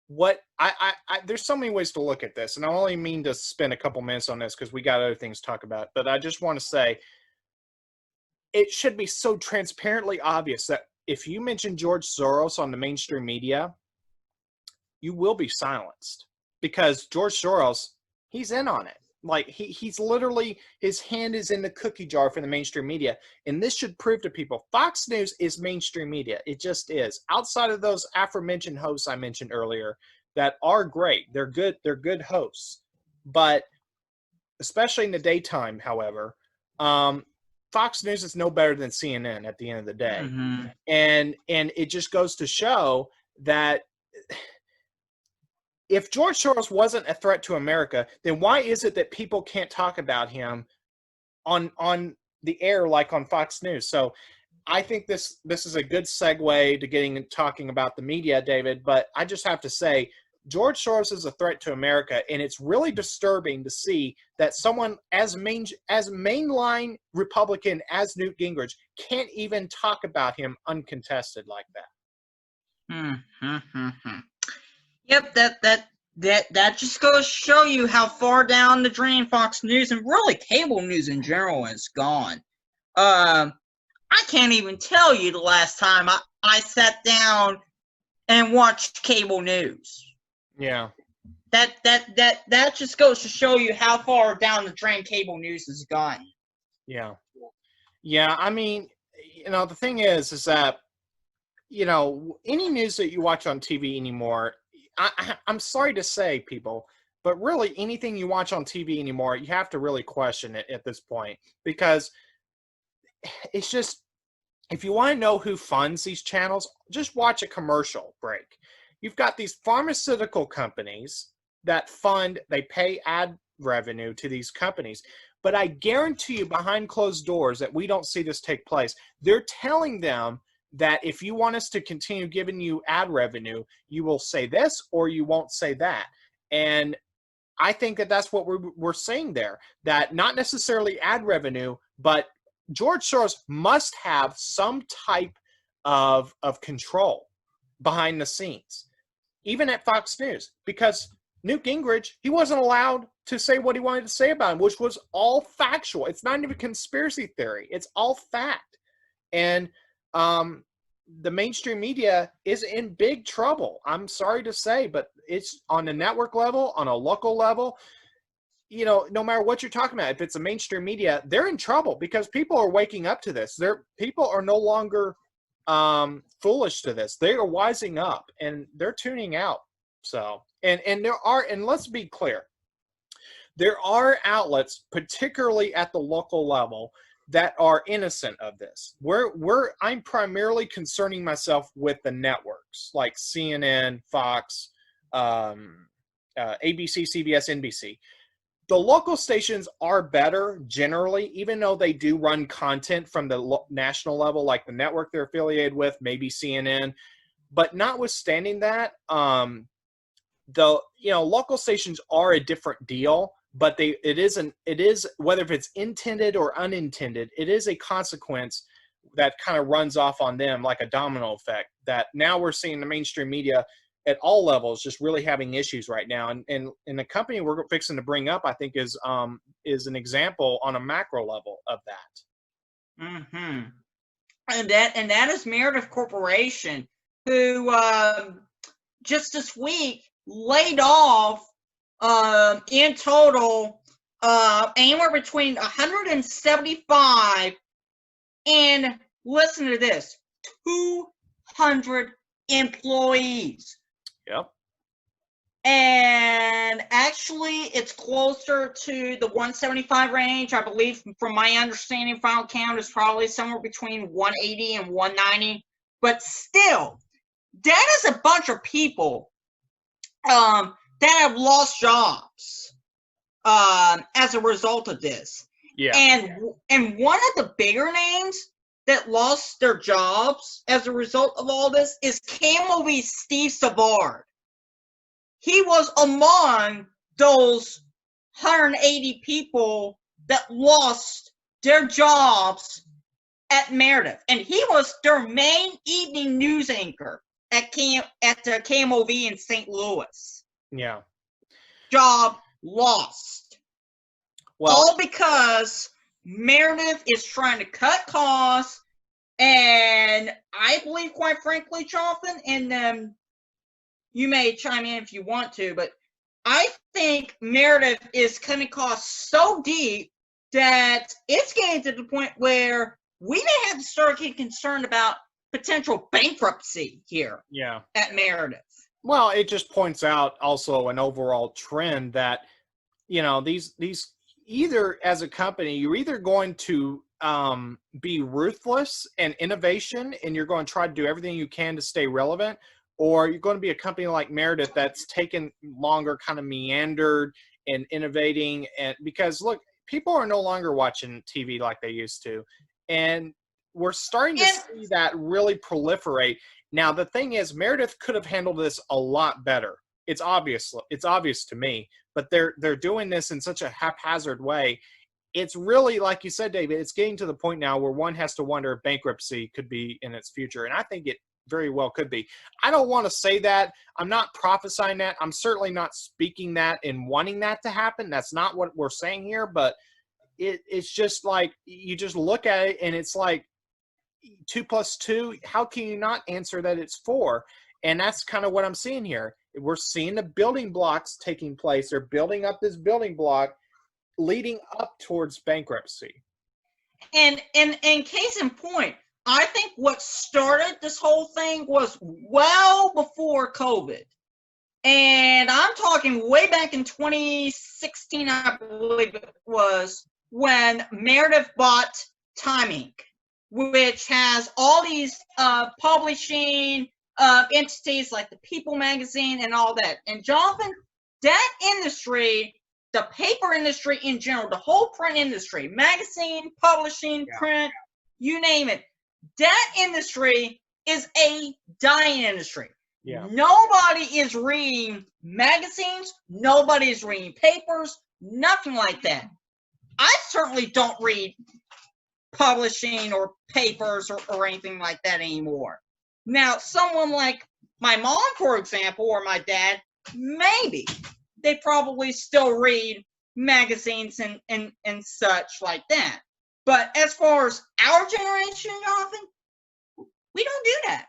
what I there's so many ways to look at this, and I only mean to spend a couple minutes on this because we got other things to talk about. But I just want to say it should be so transparently obvious that if you mention George Soros on the mainstream media, you will be silenced because George Soros, he's in on it. Like he's literally, his hand is in the cookie jar for the mainstream media. And this should prove to people, Fox News is mainstream media. It just is. Outside of those aforementioned hosts I mentioned earlier that are great. They're good hosts. But especially in the daytime, however, Fox News is no better than CNN at the end of the day. Mm-hmm. And it just goes to show that if George Soros wasn't a threat to America, then why is it that people can't talk about him on the air like on Fox News? So I think this is a good segue to talking about the media, David. But I just have to say, George Soros is a threat to America, and it's really disturbing to see that someone as mainline Republican as Newt Gingrich can't even talk about him uncontested like that. Yep, that just goes to show you how far down the drain Fox News and really cable news in general has gone. I can't even tell you the last time I sat down and watched cable news. Yeah. That just goes to show you how far down the drain cable news has gone. Yeah. Yeah, I mean, the thing is that, any news that you watch on TV anymore, I'm sorry to say, people, but really anything you watch on TV anymore, you have to really question it at this point, because it's just, if you want to know who funds these channels, just watch a commercial break. You've got these pharmaceutical companies that they pay ad revenue to these companies. But I guarantee you, behind closed doors, that we don't see this take place. They're telling them that if you want us to continue giving you ad revenue, you will say this or you won't say that. And I think that that's what we're seeing there, that not necessarily ad revenue, but George Soros must have some type of control behind the scenes, even at Fox News, because Newt Gingrich, he wasn't allowed to say what he wanted to say about him, which was all factual. It's not even conspiracy theory. It's all fact. And the mainstream media is in big trouble. I'm sorry to say, but it's on a network level, on a local level. No matter what you're talking about, if it's a mainstream media, they're in trouble because people are waking up to this. People are no longer foolish to this. They are wising up and they're tuning out. So, and let's be clear, there are outlets, particularly at the local level, that are innocent of this. I'm primarily concerning myself with the networks like CNN, Fox, ABC, CBS, NBC. The local stations are better generally, even though they do run content from the national level, like the network they're affiliated with, maybe CNN. But notwithstanding that, local stations are a different deal. But it is whether if it's intended or unintended, it is a consequence that kind of runs off on them like a domino effect. That now we're seeing the mainstream media at all levels just really having issues right now, and the company we're fixing to bring up, I think, is an example on a macro level of that. Mm-hmm. And that is Meredith Corporation, who just this week laid off in total anywhere between 175 and, listen to this, 200 employees. Yep. And actually, it's closer to the 175 range. I believe, from my understanding, final count is probably somewhere between 180 and 190. But still, that is a bunch of people that have lost jobs as a result of this. Yeah. And one of the bigger names that lost their jobs as a result of all this is KMOV's Steve Savard. He was among those 180 people that lost their jobs at Meredith, and he was their main evening news anchor at KMOV in St. Louis. Yeah. Job lost. Well, all because Meredith is trying to cut costs, and I believe, quite frankly, Jonathan, and you may chime in if you want to, but I think Meredith is cutting costs so deep that it's getting to the point where we may have to start getting concerned about potential bankruptcy here. Yeah. At Meredith. Well, it just points out also an overall trend that, these either as a company, you're either going to be ruthless and innovation, and you're going to try to do everything you can to stay relevant, or you're going to be a company like Meredith that's taken longer, kind of meandered and innovating. And because look, people are no longer watching TV like they used to, and we're starting to see that really proliferate. Now, the thing is, Meredith could have handled this a lot better. It's obvious to me, but they're doing this in such a haphazard way. It's really, like you said, David, it's getting to the point now where one has to wonder if bankruptcy could be in its future. And I think very well could be. I don't want to say that. I'm not prophesying that. I'm certainly not speaking that and wanting that to happen. That's not what we're saying here, but it's just like, you just look at it and it's like 2 + 2. How can you not answer that it's 4? And that's kind of what I'm seeing here. We're seeing the building blocks taking place. They're building up this building block leading up towards bankruptcy. And case in point, I think what started this whole thing was well before COVID. And I'm talking way back in 2016, I believe it was, when Meredith bought Time Inc., which has all these publishing entities like the People magazine and all that. And Jonathan, that industry, the paper industry in general, the whole print industry, magazine, publishing, print, you name it, that industry is a dying industry. Yeah. Nobody is reading magazines. Nobody is reading papers. Nothing like that. I certainly don't read publishing or papers or anything like that anymore. Now, someone like my mom, for example, or my dad, maybe they probably still read magazines and such like that. But as far as our generation, Jonathan, we don't do that.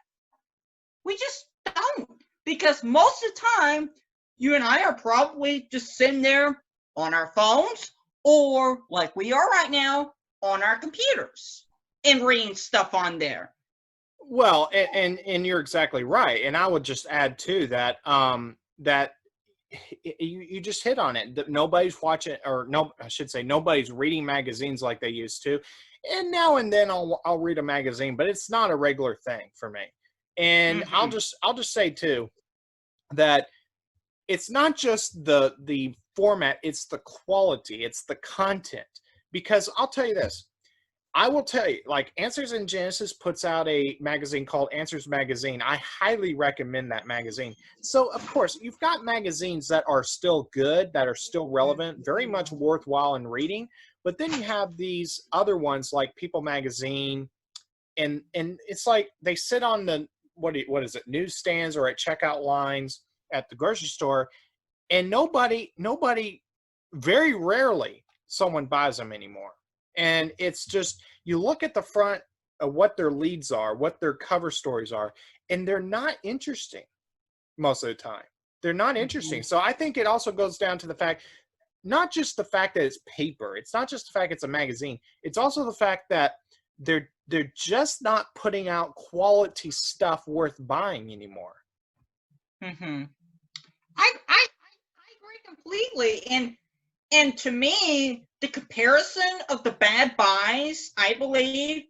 We just don't. Because most of the time, you and I are probably just sitting there on our phones, or like we are right now, on our computers and reading stuff on there. Well, and you're exactly right. And I would just add too that that you just hit on it. That nobody's watching, or no, I should say, nobody's reading magazines like they used to. And now and then I'll read a magazine, but it's not a regular thing for me. And I'll just say too that it's not just the format, it's the quality, it's the content. Because I'll tell you this, I will tell you, like Answers in Genesis puts out a magazine called Answers Magazine. I highly recommend that magazine. So, of course, you've got magazines that are still good, that are still relevant, very much worthwhile in reading. But then you have these other ones like People Magazine, and it's like they sit on the, what is it, newsstands or at checkout lines at the grocery store, and nobody, very rarely someone buys them anymore. And it's just, you look at the front of what their leads are, what their cover stories are, and they're not interesting most of the time. They're not interesting. So I think it also goes down to the fact, not just the fact that it's paper, it's not just the fact it's a magazine, it's also the fact that they're just not putting out quality stuff worth buying anymore. Mm-hmm. I agree completely. And to me, the comparison of the bad buys, I believe,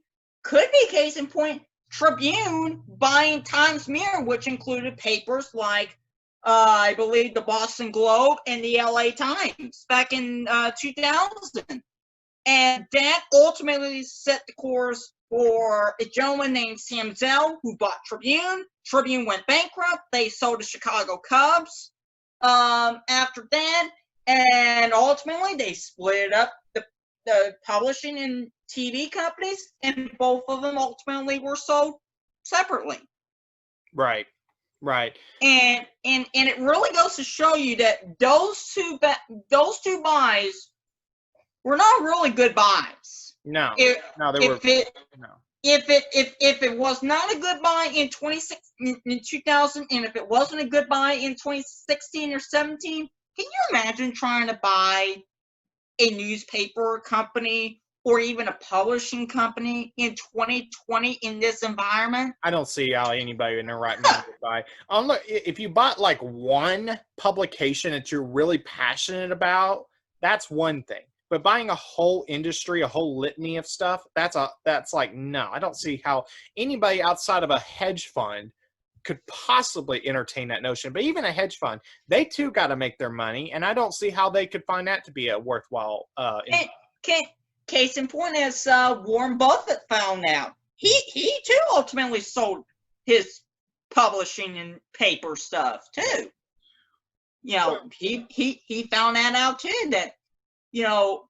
could be case in point, Tribune buying Times Mirror, which included papers like, I believe, the Boston Globe and the LA Times back in 2000. And that ultimately set the course for a gentleman named Sam Zell, who bought Tribune. Tribune went bankrupt. They sold to Chicago Cubs after that. And ultimately, they split up the publishing and TV companies, and both of them ultimately were sold separately. Right. And it really goes to show you that those two buys were not really good buys. No, If it was not a good buy in 2000, and if it wasn't a good buy in 2016 or 17. Can you imagine trying to buy a newspaper company or even a publishing company in 2020 in this environment? I don't see how anybody in their right mind would buy. Look, if you bought like one publication that you're really passionate about, that's one thing. But buying a whole industry, a whole litany of stuff, that's like, no, I don't see how anybody outside of a hedge fund could possibly entertain that notion. But even a hedge fund, they too got to make their money, and I don't see how they could find that to be a worthwhile. Case in point, as Warren Buffett found out, he too ultimately sold his publishing and paper stuff too. You know, he found that out too. That, you know,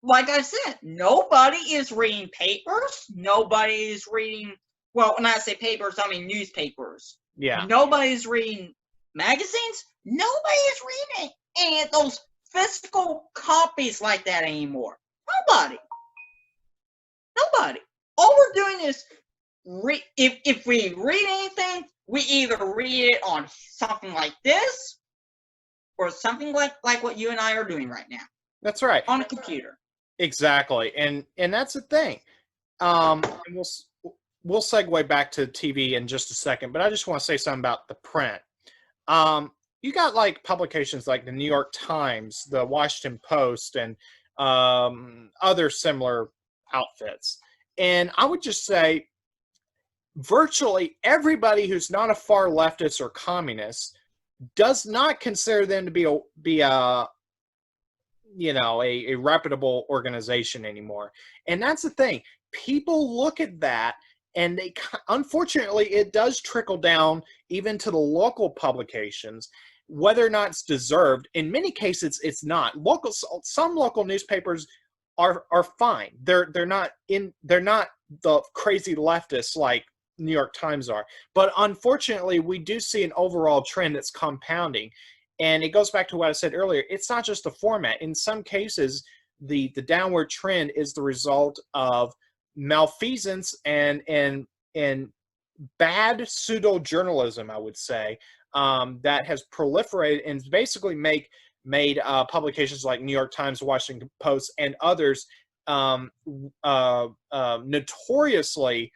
like I said, nobody is reading papers. Nobody is reading Well, when I say papers, I mean newspapers. Yeah. Nobody's reading magazines. Nobody's reading any of those physical copies like that anymore. Nobody. All we're doing is if we read anything, we either read it on something like this or something like what you and I are doing right now. That's right. On a computer. Exactly. And that's the thing. And we'll segue back to TV in just a second, but I just want to say something about the print. You got like publications like the New York Times, the Washington Post, and other similar outfits. And I would just say virtually everybody who's not a far leftist or communist does not consider them to be a reputable organization anymore. And that's the thing. People look at that, and unfortunately it does trickle down even to the local publications, whether or not it's deserved. In many cases it's not. Some local newspapers are fine. They're not the crazy leftists like New York Times are. But unfortunately we do see an overall trend that's compounding. And it goes back to what I said earlier. It's not just the format. In some cases, the downward trend is the result of malfeasance and bad pseudo journalism, I would say, that has proliferated and basically made publications like New York Times, Washington Post, and others notoriously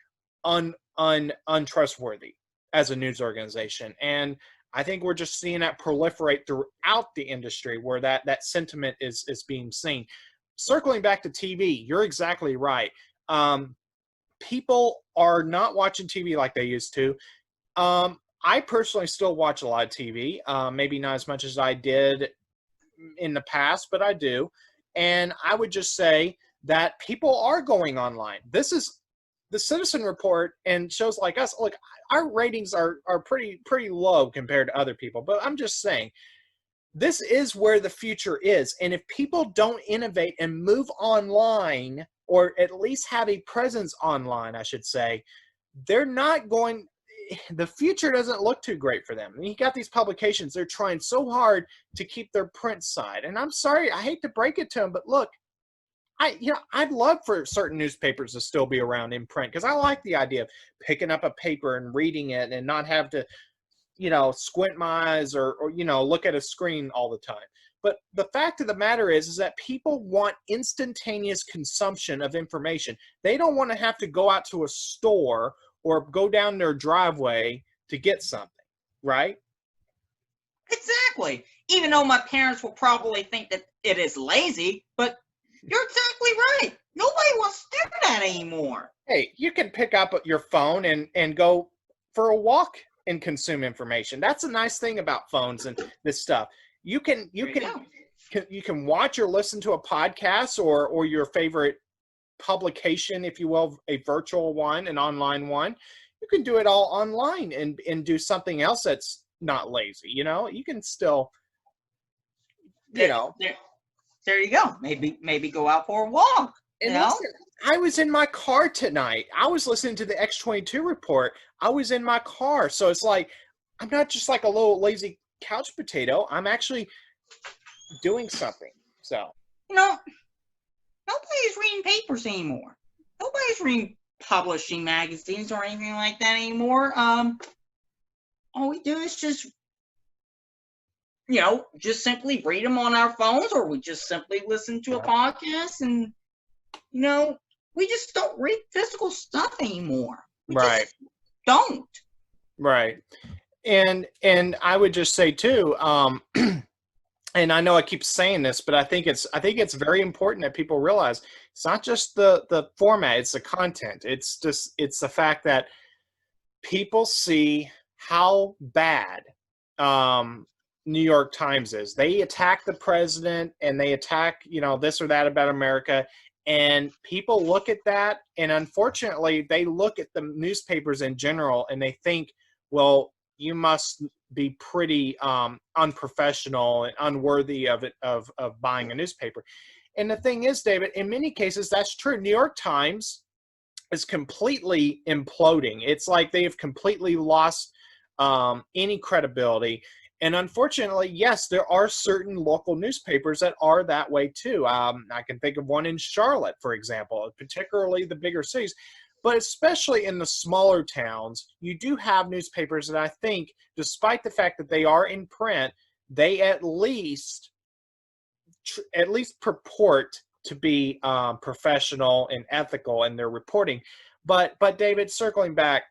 untrustworthy as a news organization. And I think we're just seeing that proliferate throughout the industry, where that sentiment is being seen. Circling back to TV, you're exactly right. People are not watching TV like they used to. I personally still watch a lot of TV, maybe not as much as I did in the past, but I do. And I would just say that people are going online. This is the Citizen Report, and shows like us. Look, our ratings are pretty low compared to other people, but I'm just saying, this is where the future is. And if people don't innovate and move online, or at least have a presence online, I should say, they're not going, the future doesn't look too great for them. I mean, you got these publications, they're trying so hard to keep their print side. And I'm sorry, I hate to break it to them, but look, I'd love for certain newspapers to still be around in print, because I like the idea of picking up a paper and reading it and not have to, squint my eyes or look at a screen all the time. But the fact of the matter is that people want instantaneous consumption of information. They don't want to have to go out to a store or go down their driveway to get something, right? Exactly. Even though my parents will probably think that it is lazy, but you're exactly right. Nobody wants to do that anymore. Hey, you can pick up your phone and go for a walk and consume information. That's a nice thing about phones and this stuff. You can watch or listen to a podcast or your favorite publication, if you will, a virtual one, an online one. You can do it all online and do something else that's not lazy. You can still, There you go. Maybe go out for a walk. Listen, I was in my car tonight. I was listening to the X-22 report. I was in my car. So it's like, I'm not just like a little lazy couch potato. I'm actually doing something. So, nobody's reading papers anymore. Nobody's reading publishing magazines or anything like that anymore. All we do is just simply read them on our phones, or we just simply listen to a podcast, and we just don't read physical stuff anymore. We just don't. Right. And I would just say too, and I know I keep saying this, but I think it's very important that people realize it's not just the format, it's the content. It's the fact that people see how bad New York Times is. They attack the president and they attack, this or that about America. And people look at that, and unfortunately they look at the newspapers in general and they think, well, you must be pretty unprofessional and unworthy of buying a newspaper. And the thing is, David, in many cases that's true. New York Times is completely imploding. It's like they have completely lost any credibility. And unfortunately, yes, there are certain local newspapers that are that way too. I can think of one in Charlotte, for example, particularly the bigger cities. But especially in the smaller towns, you do have newspapers that I think, despite the fact that they are in print, they at least purport to be professional and ethical in their reporting. But David, circling back,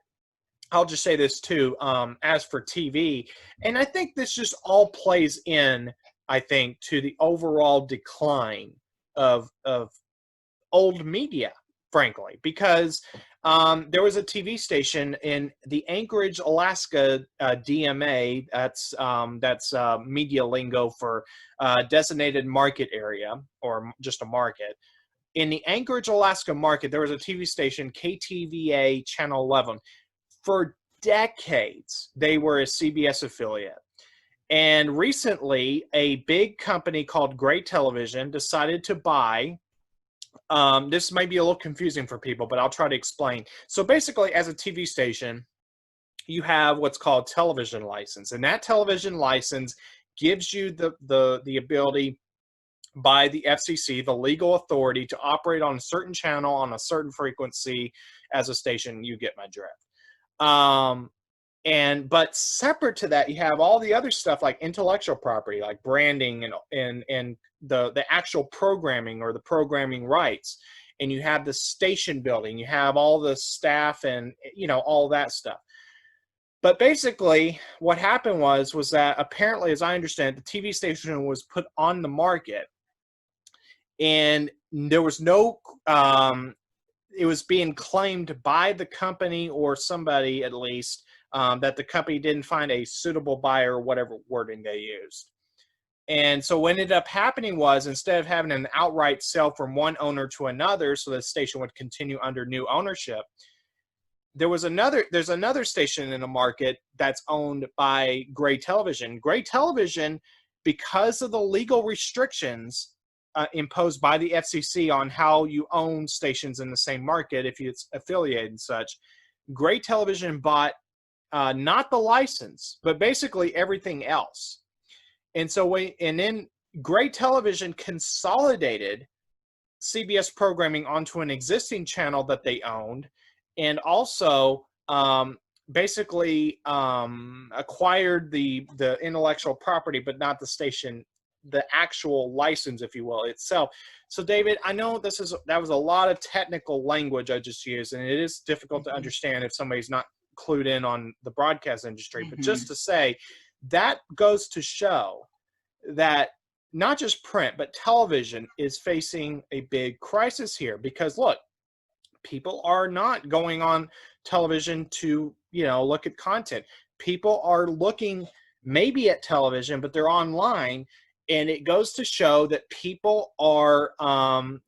I'll just say this too. As for TV, and I think this just all plays in, I think, to the overall decline of old media, frankly, because there was a TV station in the Anchorage, Alaska DMA. That's media lingo for designated market area, or just a market. In the Anchorage, Alaska market, there was a TV station, KTVA Channel 11. For decades, they were a CBS affiliate. And recently, a big company called Gray Television decided to buy. This might be a little confusing for people, but I'll try to explain. So basically, as a TV station, you have what's called television license. And that television license gives you the ability by the FCC, the legal authority, to operate on a certain channel on a certain frequency as a station. You get my drift. But separate to that, you have all the other stuff like intellectual property, like branding and the actual programming or the programming rights. And you have the station building, you have all the staff and, all that stuff. But basically what happened was that apparently, as I understand it, the TV station was put on the market and there was no, it was being claimed by the company or somebody at least that the company didn't find a suitable buyer, or whatever wording they used. And so what ended up happening was, instead of having an outright sale from one owner to another so the station would continue under new ownership, there's another station in the market that's owned by Gray Television. Gray Television, because of the legal restrictions imposed by the FCC on how you own stations in the same market if it's affiliated and such, Gray Television bought not the license, but basically everything else. And so then Gray Television consolidated CBS programming onto an existing channel that they owned, and also basically acquired the intellectual property, but not the station, the actual license, if you will, itself. So David, I know that was a lot of technical language I just used, and it is difficult to understand if somebody's not clued in on the broadcast industry. But just to say, that goes to show that not just print, but television is facing a big crisis here. Because look, people are not going on television to, look at content. People are looking maybe at television, but they're online. And it goes to show that people are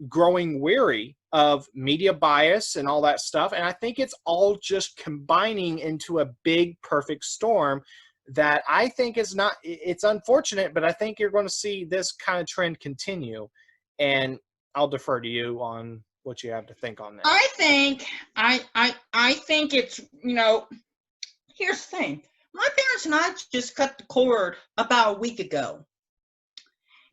growing weary of media bias and all that stuff. And I think it's all just combining into a big, perfect storm that I think it's unfortunate, but I think you're going to see this kind of trend continue. And I'll defer to you on what you have to think on that. I think it's, here's the thing. My parents and I just cut the cord about a week ago.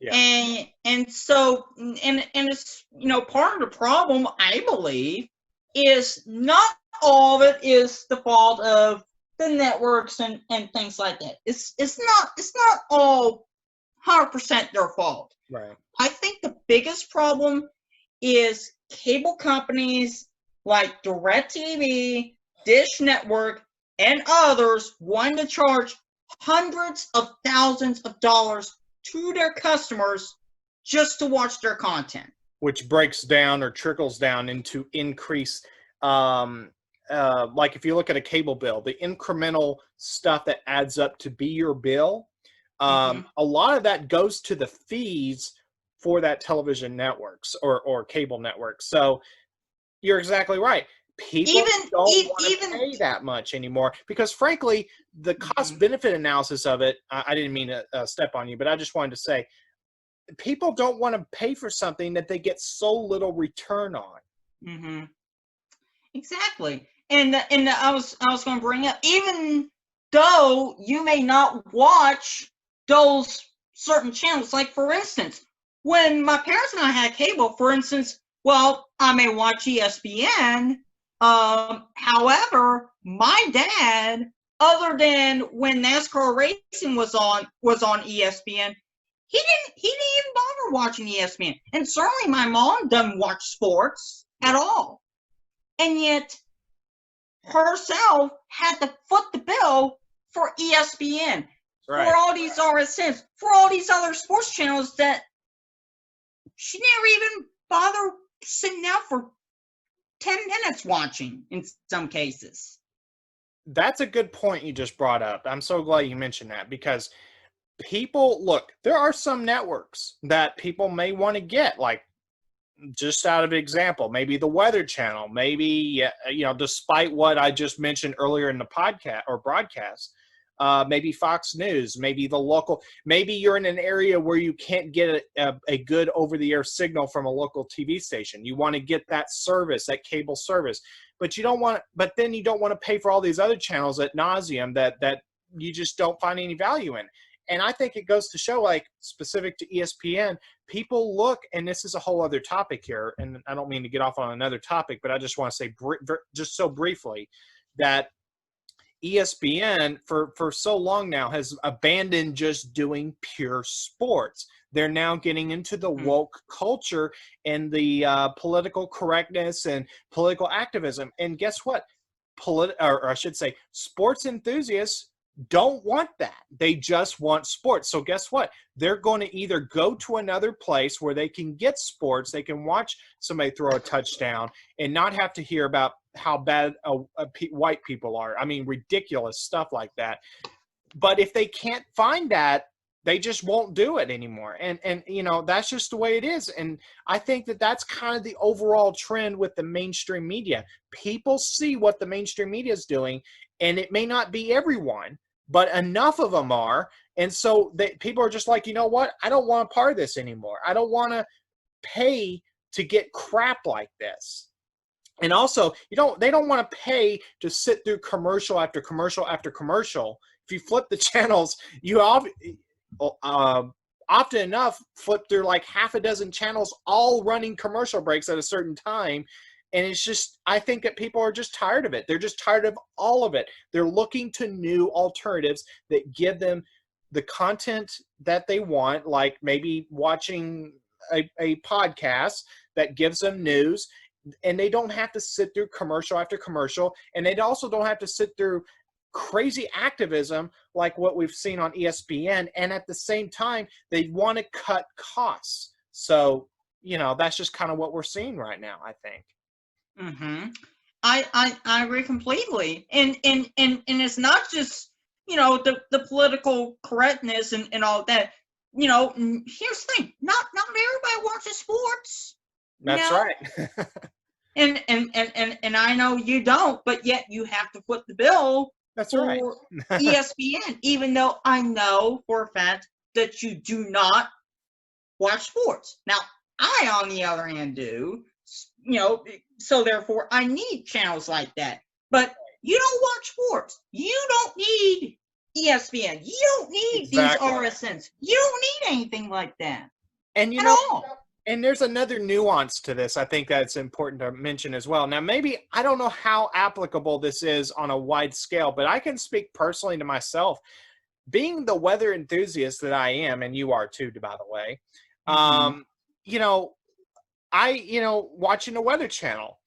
Yeah. And so it's, part of the problem, I believe, is not all of it is the fault of the networks and things like that. It's not all 100% their fault. Right. I think the biggest problem is cable companies like DirecTV, Dish Network, and others wanting to charge hundreds of thousands of dollars to their customers just to watch their content, which breaks down or trickles down into increased, like if you look at a cable bill, the incremental stuff that adds up to be your bill, a lot of that goes to the fees for that television networks or cable networks. So you're exactly right. People don't want to pay that much anymore because, frankly, the cost-benefit analysis of it, I didn't mean to step on you, but I just wanted to say, people don't want to pay for something that they get so little return on. Exactly. And I was going to bring up, even though you may not watch those certain channels, like for instance, when my parents and I had cable, for instance, well, I may watch ESPN. However, my dad, other than when NASCAR racing was on ESPN, he didn't even bother watching ESPN. And certainly my mom doesn't watch sports at all. And yet herself had to foot the bill for ESPN, Right. for all these RSNs, for all these other sports channels that she never even bothered sitting down for 10 minutes watching in some cases. That's a good point you just brought up. I'm so glad you mentioned that, because people, look, there are some networks that people may want to get, like, just out of example, maybe the Weather Channel, maybe, despite what I just mentioned earlier in the podcast or broadcast, maybe Fox News, maybe the local, maybe you're in an area where you can't get a good over-the-air signal from a local TV station. You want to get that service, that cable service, but then you don't want to pay for all these other channels ad nauseum that you just don't find any value in. And I think it goes to show, like, specific to ESPN, people look, and this is a whole other topic here, and I don't mean to get off on another topic, but I just want to say just so briefly that ESPN for so long now has abandoned just doing pure sports. They're now getting into the woke culture and the political correctness and political activism. And guess what? Or I should say, sports enthusiasts don't want that. They just want sports. So guess what? They're going to either go to another place where they can get sports, they can watch somebody throw a touchdown and not have to hear about how bad white people are. I mean, ridiculous stuff like that. But if they can't find that, they just won't do it anymore. And that's just the way it is. And I think that that's kind of the overall trend with the mainstream media. People see what the mainstream media is doing, and it may not be everyone, but enough of them are. And so people are just like, you know what? I don't want a part of this anymore. I don't want to pay to get crap like this. And also, they don't want to pay to sit through commercial after commercial after commercial. If you flip the channels, you often enough flip through like half a dozen channels all running commercial breaks at a certain time. And it's just, I think that people are just tired of it. They're just tired of all of it. They're looking to new alternatives that give them the content that they want, like maybe watching a podcast that gives them news, and they don't have to sit through commercial after commercial, and they also don't have to sit through crazy activism like what we've seen on ESPN. And at the same time, they want to cut costs. So, that's just kind of what we're seeing right now, I think. Mm-hmm. I agree completely. And it's not just, the political correctness and all that. Here's the thing. Not everybody watches sports. That's right. and I know you don't, but yet you have to foot the bill. That's right. ESPN, even though I know for a fact that you do not watch sports. Now, I, on the other hand, do. So therefore I need channels like that. But you don't watch sports. You don't need ESPN. You don't need these RSNs. You don't need anything like that. And at all. And there's another nuance to this I think that's important to mention as well. Now, maybe I don't know how applicable this is on a wide scale, but I can speak personally to myself. Being the weather enthusiast that I am, and you are too, by the way, watching the Weather Channel,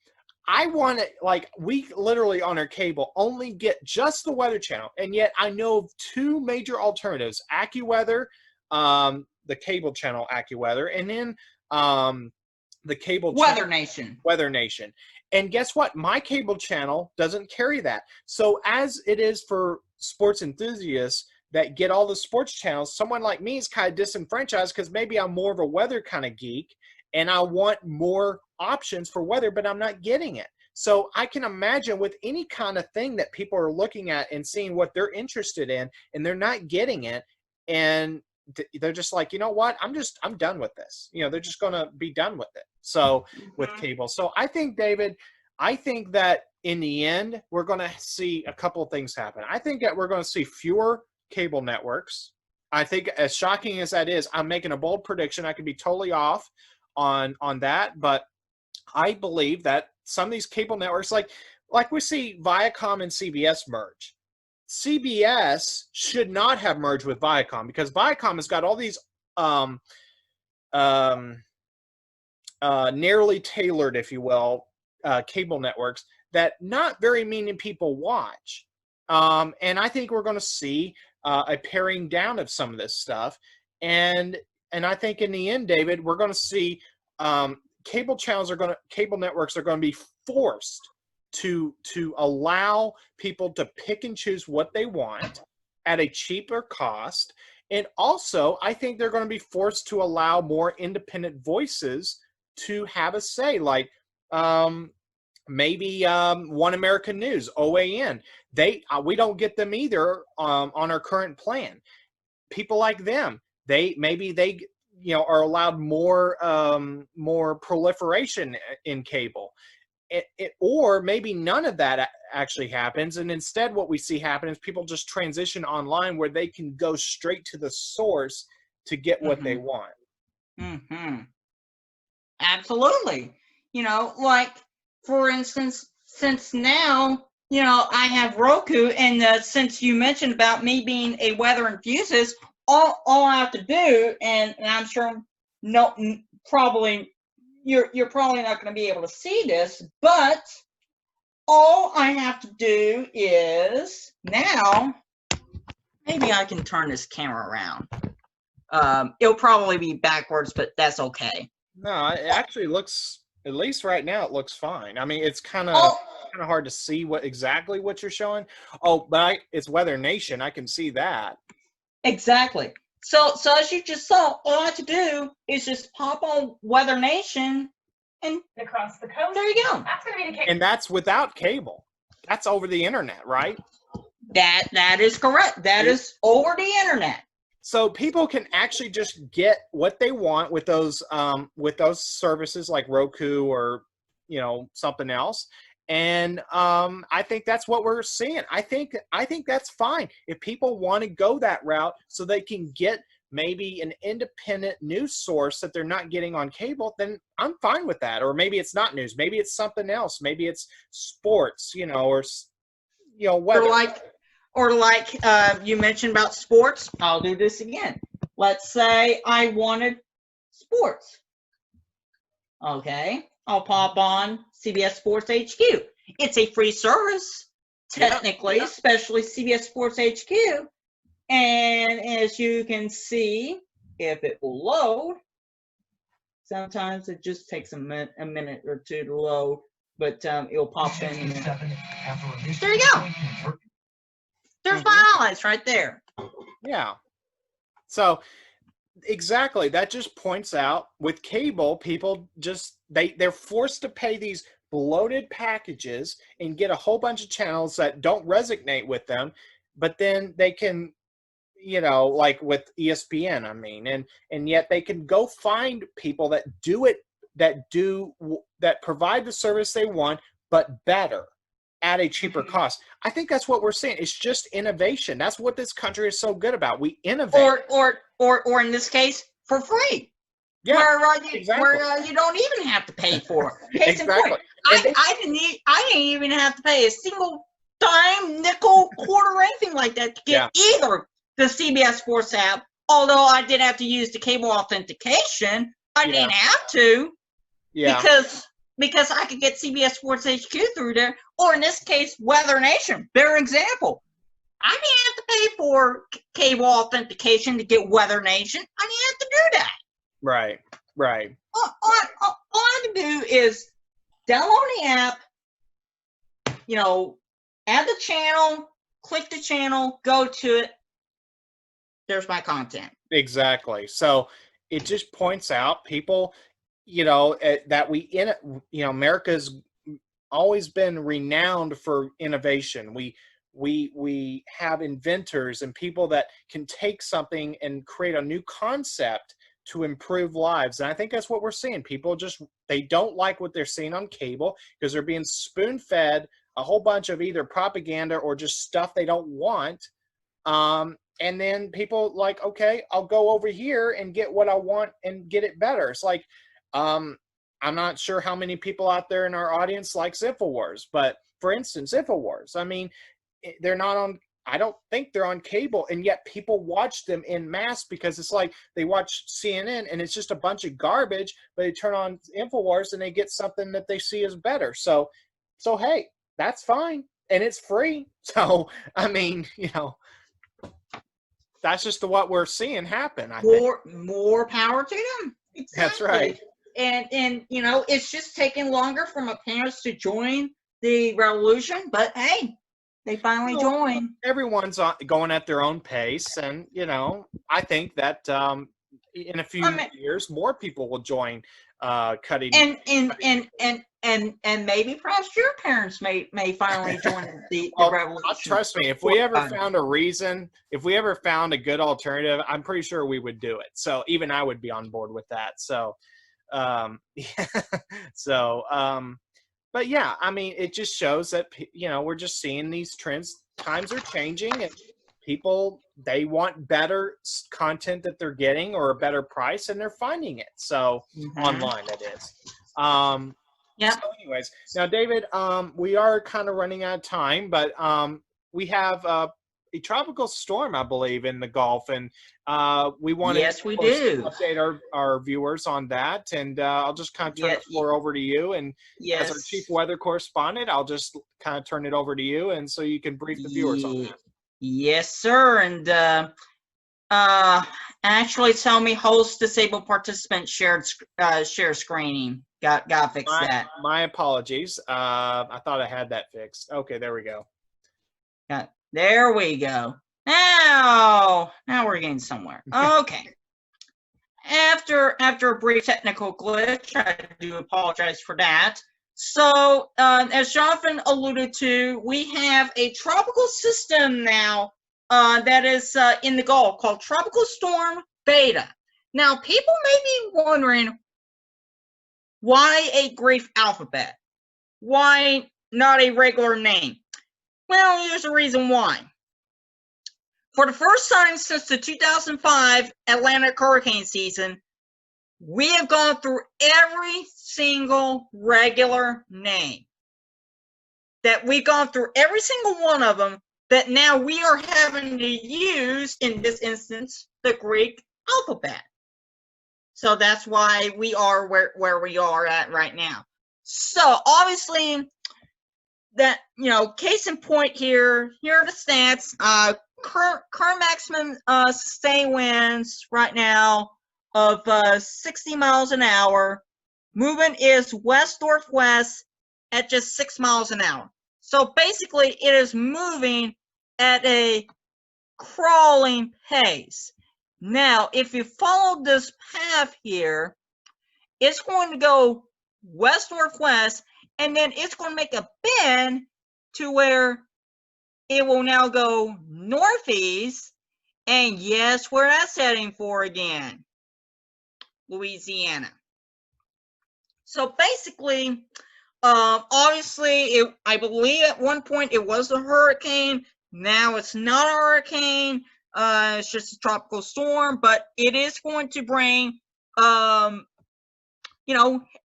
I want to, like, we literally on our cable only get just the Weather Channel, and yet I know of two major alternatives: AccuWeather, the cable channel AccuWeather, and then the cable Weather Nation. Weather Nation. And guess what? My cable channel doesn't carry that. So as it is for sports enthusiasts that get all the sports channels, someone like me is kind of disenfranchised because maybe I'm more of a weather kind of geek and I want more options for weather, but I'm not getting it. So I can imagine with any kind of thing that people are looking at and seeing what they're interested in, and they're not getting it, and they're just like, you know what, I'm done with this. They're just going to be done with it. So with cable. So I think, David, I think that in the end, we're going to see a couple of things happen. I think that we're going to see fewer cable networks. I think, as shocking as that is, I'm making a bold prediction. I could be totally off on that, but I believe that some of these cable networks, like we see Viacom and CBS merge. CBS should not have merged with Viacom because Viacom has got all these narrowly tailored, if you will, cable networks that not very many people watch. And I think we're going to see a paring down of some of this stuff. And I think in the end, David, we're going to see cable networks are going to be forced to allow people to pick and choose what they want at a cheaper cost. And also, I think they're going to be forced to allow more independent voices to have a say, like maybe One American News, OAN. We don't get them either on our current plan. People like them, they are allowed more proliferation in cable. Or maybe none of that actually happens, and instead what we see happen is people just transition online where they can go straight to the source to get what they want. Mm-hmm. Absolutely. Like, for instance, since now, I have Roku, and since you mentioned about me being a weather enthusiast, all I have to do, and I'm sure probably you're probably not going to be able to see this, but all I have to do is now, maybe I can turn this camera around. It'll probably be backwards, but that's okay. No, it actually looks, at least right now, it looks fine. I mean, it's kind of hard to see exactly what you're showing. Oh, but it's Weather Nation. I can see that. Exactly. So as you just saw, all I have to do is just pop on Weather Nation and across the coast. There you go. That's going to be the case. And that's without cable. That's over the internet, right? That is correct. That is over the internet. So people can actually just get what they want with those services like Roku or something else. And I think that's what we're seeing. I think that's fine if people want to go that route, so they can get maybe an independent news source that they're not getting on cable. Then I'm fine with that. Or maybe it's not news. Maybe it's something else. Maybe it's sports, or weather. Or like you mentioned about sports. I'll do this again. Let's say I wanted sports. Okay. I'll pop on CBS Sports HQ. It's a free service, technically, especially CBS Sports HQ. And as you can see, if it will load, sometimes it just takes a minute or two to load, but it'll pop in. There you go. There's my highlights right there. Yeah. So exactly, that just points out with cable, people just they're forced to pay these bloated packages and get a whole bunch of channels that don't resonate with them, but then they can, like with ESPN, I mean, and yet they can go find people that provide the service they want, but better at a cheaper cost. I think that's what we're seeing. It's just innovation. That's what this country is so good about. We innovate. Or in this case, for free. Yeah, where you don't even have to pay for it. Case in point, I didn't even have to pay a single dime, nickel, quarter, or anything like that to get either the CBS Sports app. Although I did have to use the cable authentication, I didn't have to. Yeah. Because I could get CBS Sports HQ through there, or in this case, Weather Nation. Better example. I didn't have to pay for cable authentication to get Weather Nation. I didn't have to do that. Right. All I have to do is download the app, add the channel, click the channel, go to it. There's my content. Exactly. So it just points out people, that America's always been renowned for innovation. We have inventors and people that can take something and create a new concept to improve lives. And I think that's what we're seeing. People just, they don't like what they're seeing on cable because they're being spoon-fed a whole bunch of either propaganda or just stuff they don't want. And then people like, okay, I'll go over here and get what I want and get it better. It's like, I'm not sure how many people out there in our audience likes InfoWars, but for instance, InfoWars, I mean, they're not on, I don't think they're on cable, and yet people watch them in mass because it's like they watch CNN and it's just a bunch of garbage, but they turn on InfoWars and they get something that they see as better. So hey, that's fine, and it's free. So I mean, you know, that's just what we're seeing happen. I think more power to them. Exactly. That's right. And you know, it's just taking longer for my parents to join the revolution, but hey, they finally joined. Everyone's going at their own pace, and you know, I think that in a few years, more people will join. Cutting and maybe perhaps your parents may finally join the revolution. Trust me, if we ever found a reason, if we ever found a good alternative, I'm pretty sure we would do it. So even I would be on board with that. So, but yeah, I mean, it just shows that, you know, we're just seeing these trends. Times are changing, and people, they want better content that they're getting or a better price, and they're finding it. So online, that is. Yeah. So anyways, now David, we are kind of running out of time, but we have a tropical storm, I believe, in the Gulf, and we want to update our viewers on that. And I'll just kind of turn the floor over to you. And as our chief weather correspondent, I'll just kind of turn it over to you, and so you can brief the viewers on that. Yes, sir. And actually, tell me, host disabled participant share screening. Got to fix that. My apologies. I thought I had that fixed. Okay, there we go. There we go. Now we're getting somewhere. Okay. After a brief technical glitch, I do apologize for that. So, as Jonathan alluded to, we have a tropical system now that is in the Gulf called Tropical Storm Beta. Now, people may be wondering, why a Greek alphabet? Why not a regular name? Well, here's the reason why. For the first time since the 2005 Atlantic hurricane season, we have gone through every single regular name. That we've gone through every single one of them that now we are having to use, in this instance, the Greek alphabet. So that's why we are where we are at right now. So obviously, that, you know, case in point here are the stats. Current maximum sustained winds right now of 60 miles an hour. Movement is west-northwest at just 6 miles an hour. So basically, it is moving at a crawling pace. Now, if you follow this path here, it's going to go west-northwest, and then it's going to make a bend to where it will now go northeast, and yes, where that's heading for again, Louisiana. So basically, obviously, I believe at one point it was a hurricane. Now it's not a hurricane. It's just a tropical storm, but it is going to bring,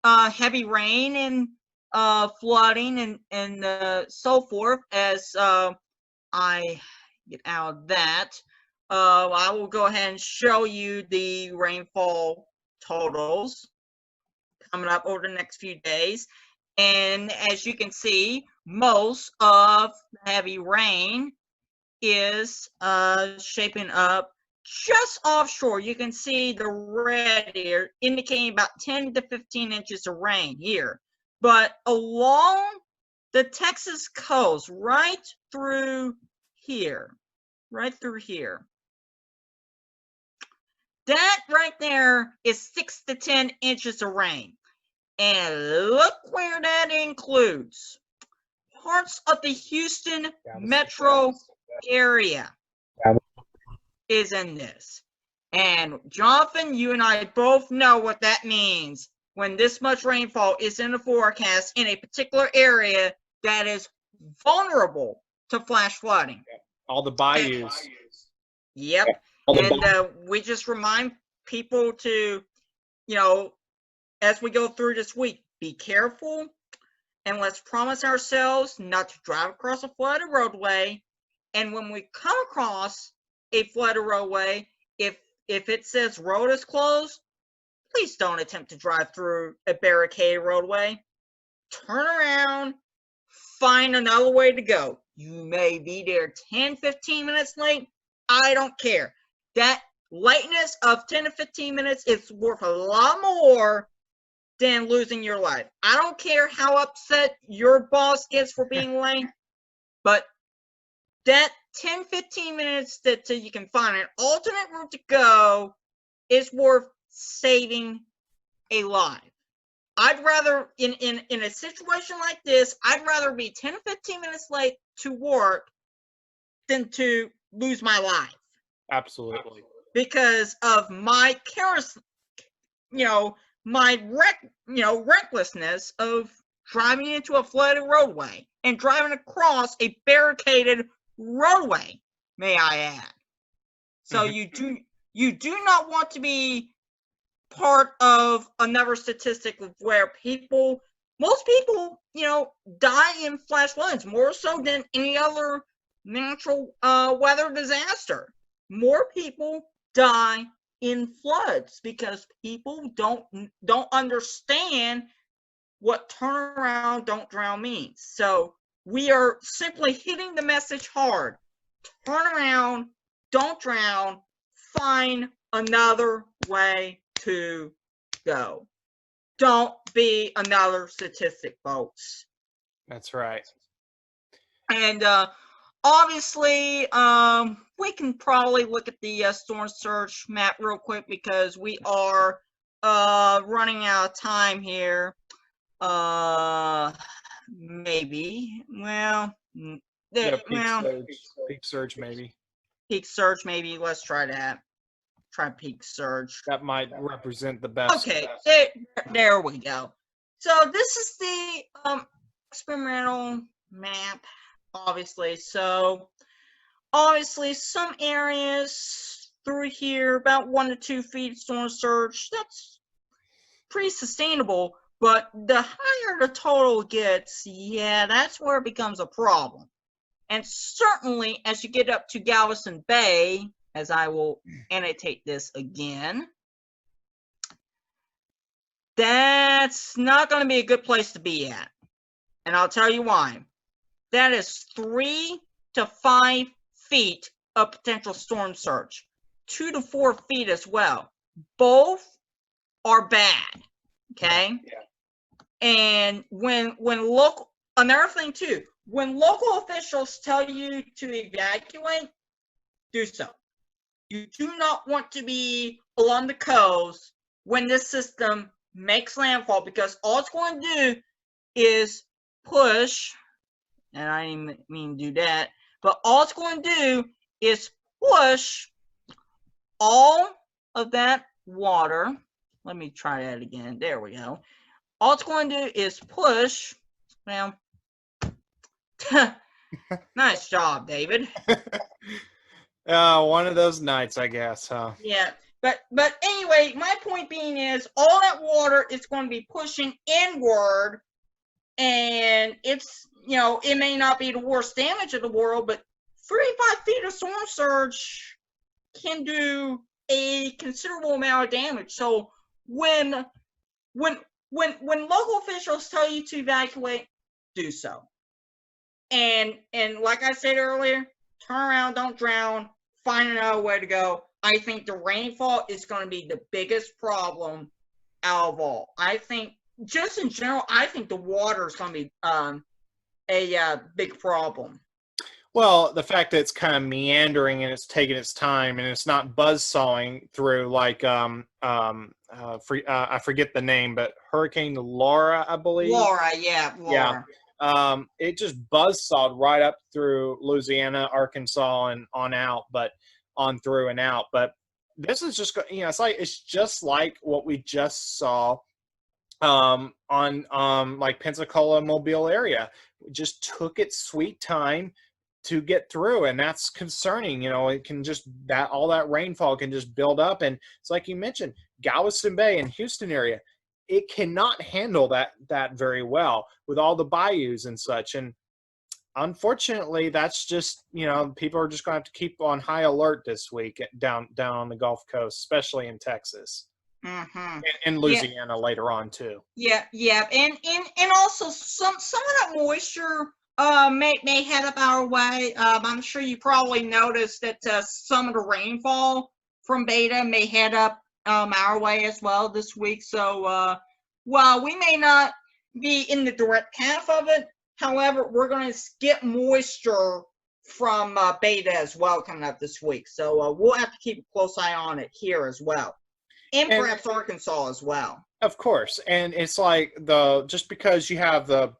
heavy rain and flooding and so forth. As I get out of that, I will go ahead and show you the rainfall totals coming up over the next few days. And as you can see, most of the heavy rain is shaping up just offshore. You can see the red here indicating about 10 to 15 inches of rain here. But along the Texas coast, right through here, that right there is 6 to 10 inches of rain. And look where that includes. Parts of the Houston metro area is in this. And Jonathan, you and I both know what that means when this much rainfall is in the forecast in a particular area that is vulnerable to flash flooding. All the bayous. Yep. And we just remind people to, as we go through this week, be careful, and let's promise ourselves not to drive across a flooded roadway. And when we come across a flooded roadway, if it says road is closed, please don't attempt to drive through a barricaded roadway. Turn around, find another way to go. You may be there 10, 15 minutes late. I don't care. That lateness of 10 to 15 minutes is worth a lot more than losing your life. I don't care how upset your boss gets for being late, but that 10, 15 minutes that you can find an alternate route to go is worth saving a life. I'd rather, in a situation like this, I'd rather be 10 to 15 minutes late to work than to lose my life. Absolutely. Because of my recklessness of driving into a flooded roadway and driving across a barricaded roadway, may I add. So you do not want to be part of another statistic of where most people, die in flash floods more so than any other natural weather disaster. More people die in floods because people don't understand what turn around, don't drown means. So we are simply hitting the message hard. Turn around, don't drown, find another way to go. Don't be another statistic, folks. That's right. And obviously, we can probably look at the storm surge map real quick because we are running out of time here. Maybe. Well, peak surge maybe. Peak surge maybe. Let's try that. Try peak surge. That might represent the best. Okay, there we go. So this is the experimental map, obviously. So obviously some areas through here, about 1 to 2 feet storm surge, that's pretty sustainable. But the higher the total gets, yeah, that's where it becomes a problem. And certainly as you get up to Galveston Bay, as I will annotate this again, that's not going to be a good place to be at. And I'll tell you why. That is 3 to 5 feet of potential storm surge. 2 to 4 feet as well. Both are bad. Okay? Yeah. And when another thing too, when local officials tell you to evacuate, do so. You do not want to be along the coast when this system makes landfall, because all it's going to do is push, and I didn't mean do that, but all it's going to do is push all of that water. Let me try that again. There we go. All it's going to do is push, well, nice job, David. One of those nights, I guess, huh? Yeah, but anyway, my point being is all that water is going to be pushing inward, and it's, it may not be the worst damage of the world, but 35 feet of storm surge can do a considerable amount of damage. So when local officials tell you to evacuate, do so. And like I said earlier, turn around, don't drown, find another way to go. I think the rainfall is going to be the biggest problem out of all. I think, just in general, I think the water is going to be a big problem. Well, the fact that it's kind of meandering and it's taking its time and it's not buzzsawing through like I forget the name, but Hurricane Laura, I believe. Laura, yeah, Laura. Yeah. It just buzzsawed right up through Louisiana, Arkansas, and on out, but on through and out. But this is just, it's just like what we just saw on like Pensacola, Mobile area. It just took its sweet time to get through, and that's concerning. It can just, that all that rainfall can just build up, and it's like you mentioned, Galveston Bay and Houston area, it cannot handle that very well with all the bayous and such. And unfortunately, that's just, people are just going to have to keep on high alert this week down on the Gulf Coast, especially in Texas. And Louisiana later on too. Yeah, and also some of that moisture may head up our way. I'm sure you probably noticed that some of the rainfall from Beta may head up our way as well this week. So while we may not be in the direct path of it, however, we're going to get moisture from Beta as well coming up this week. So we'll have to keep a close eye on it here as well. And perhaps Arkansas as well. Of course. And it's like just because you have the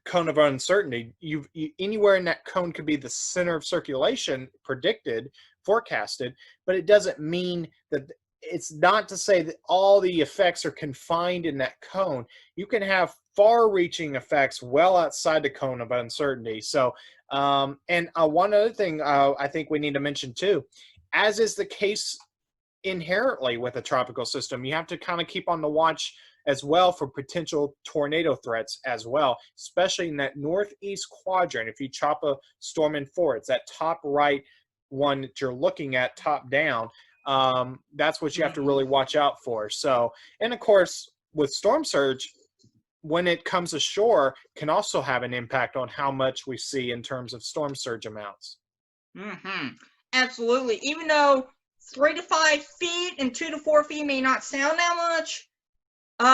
cone of uncertainty, you anywhere in that cone could be the center of circulation predicted, forecasted, but it doesn't mean that, it's not to say that all the effects are confined in that cone. You can have far-reaching effects well outside the cone of uncertainty. So, and one other thing I think we need to mention too, as is the case inherently with a tropical system, you have to kind of keep on the watch as well for potential tornado threats as well, especially in that northeast quadrant. If you chop a storm in four, it's that top right one that you're looking at top down. That's what you have to really watch out for. So, and of course, with storm surge, when it comes ashore, can also have an impact on how much we see in terms of storm surge amounts. Absolutely. Even though 3 to 5 feet and 2 to 4 feet may not sound that much, it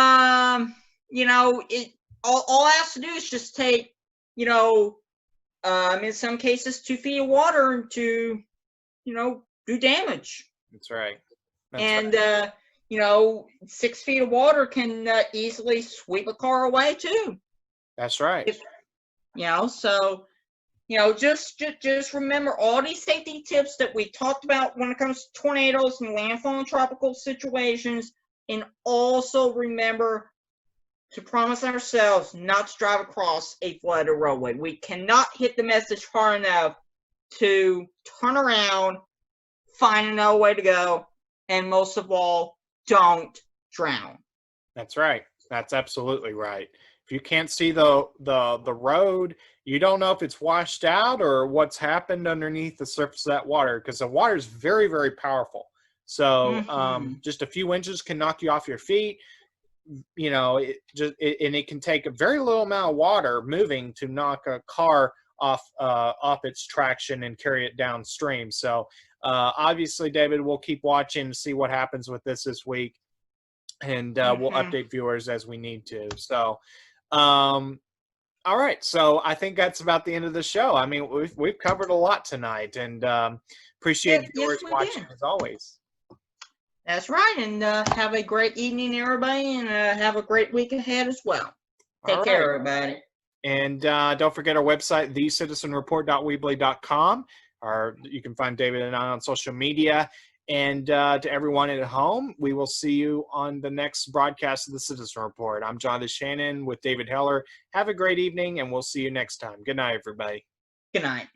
all it has to do is just take, in some cases 2 feet of water to, do damage. That's right. 6 feet of water can easily sweep a car away too. That's right. So just remember all these safety tips that we talked about when it comes to tornadoes and landfall and tropical situations, and also remember to promise ourselves not to drive across a flooded roadway. We cannot hit the message hard enough to turn around, find another way to go, and most of all, don't drown. That's right. That's absolutely right. If you can't see the road, you don't know if it's washed out or what's happened underneath the surface of that water, because the water is very, very powerful. So just a few inches can knock you off your feet. And it can take a very little amount of water moving to knock a car off its traction and carry it downstream. So obviously, David, we'll keep watching to see what happens with this week, and we'll update viewers as we need to. So, all right. So I think that's about the end of the show. I mean, we've covered a lot tonight, and appreciate viewers watching as always. That's right, and have a great evening, everybody, and have a great week ahead as well. Take care, everybody. And don't forget our website, thecitizenreport.weebly.com. Or you can find David and I on social media. And to everyone at home, we will see you on the next broadcast of the Citizen Report. I'm Jonathan Shannon with David Heller. Have a great evening, and we'll see you next time. Good night, everybody. Good night.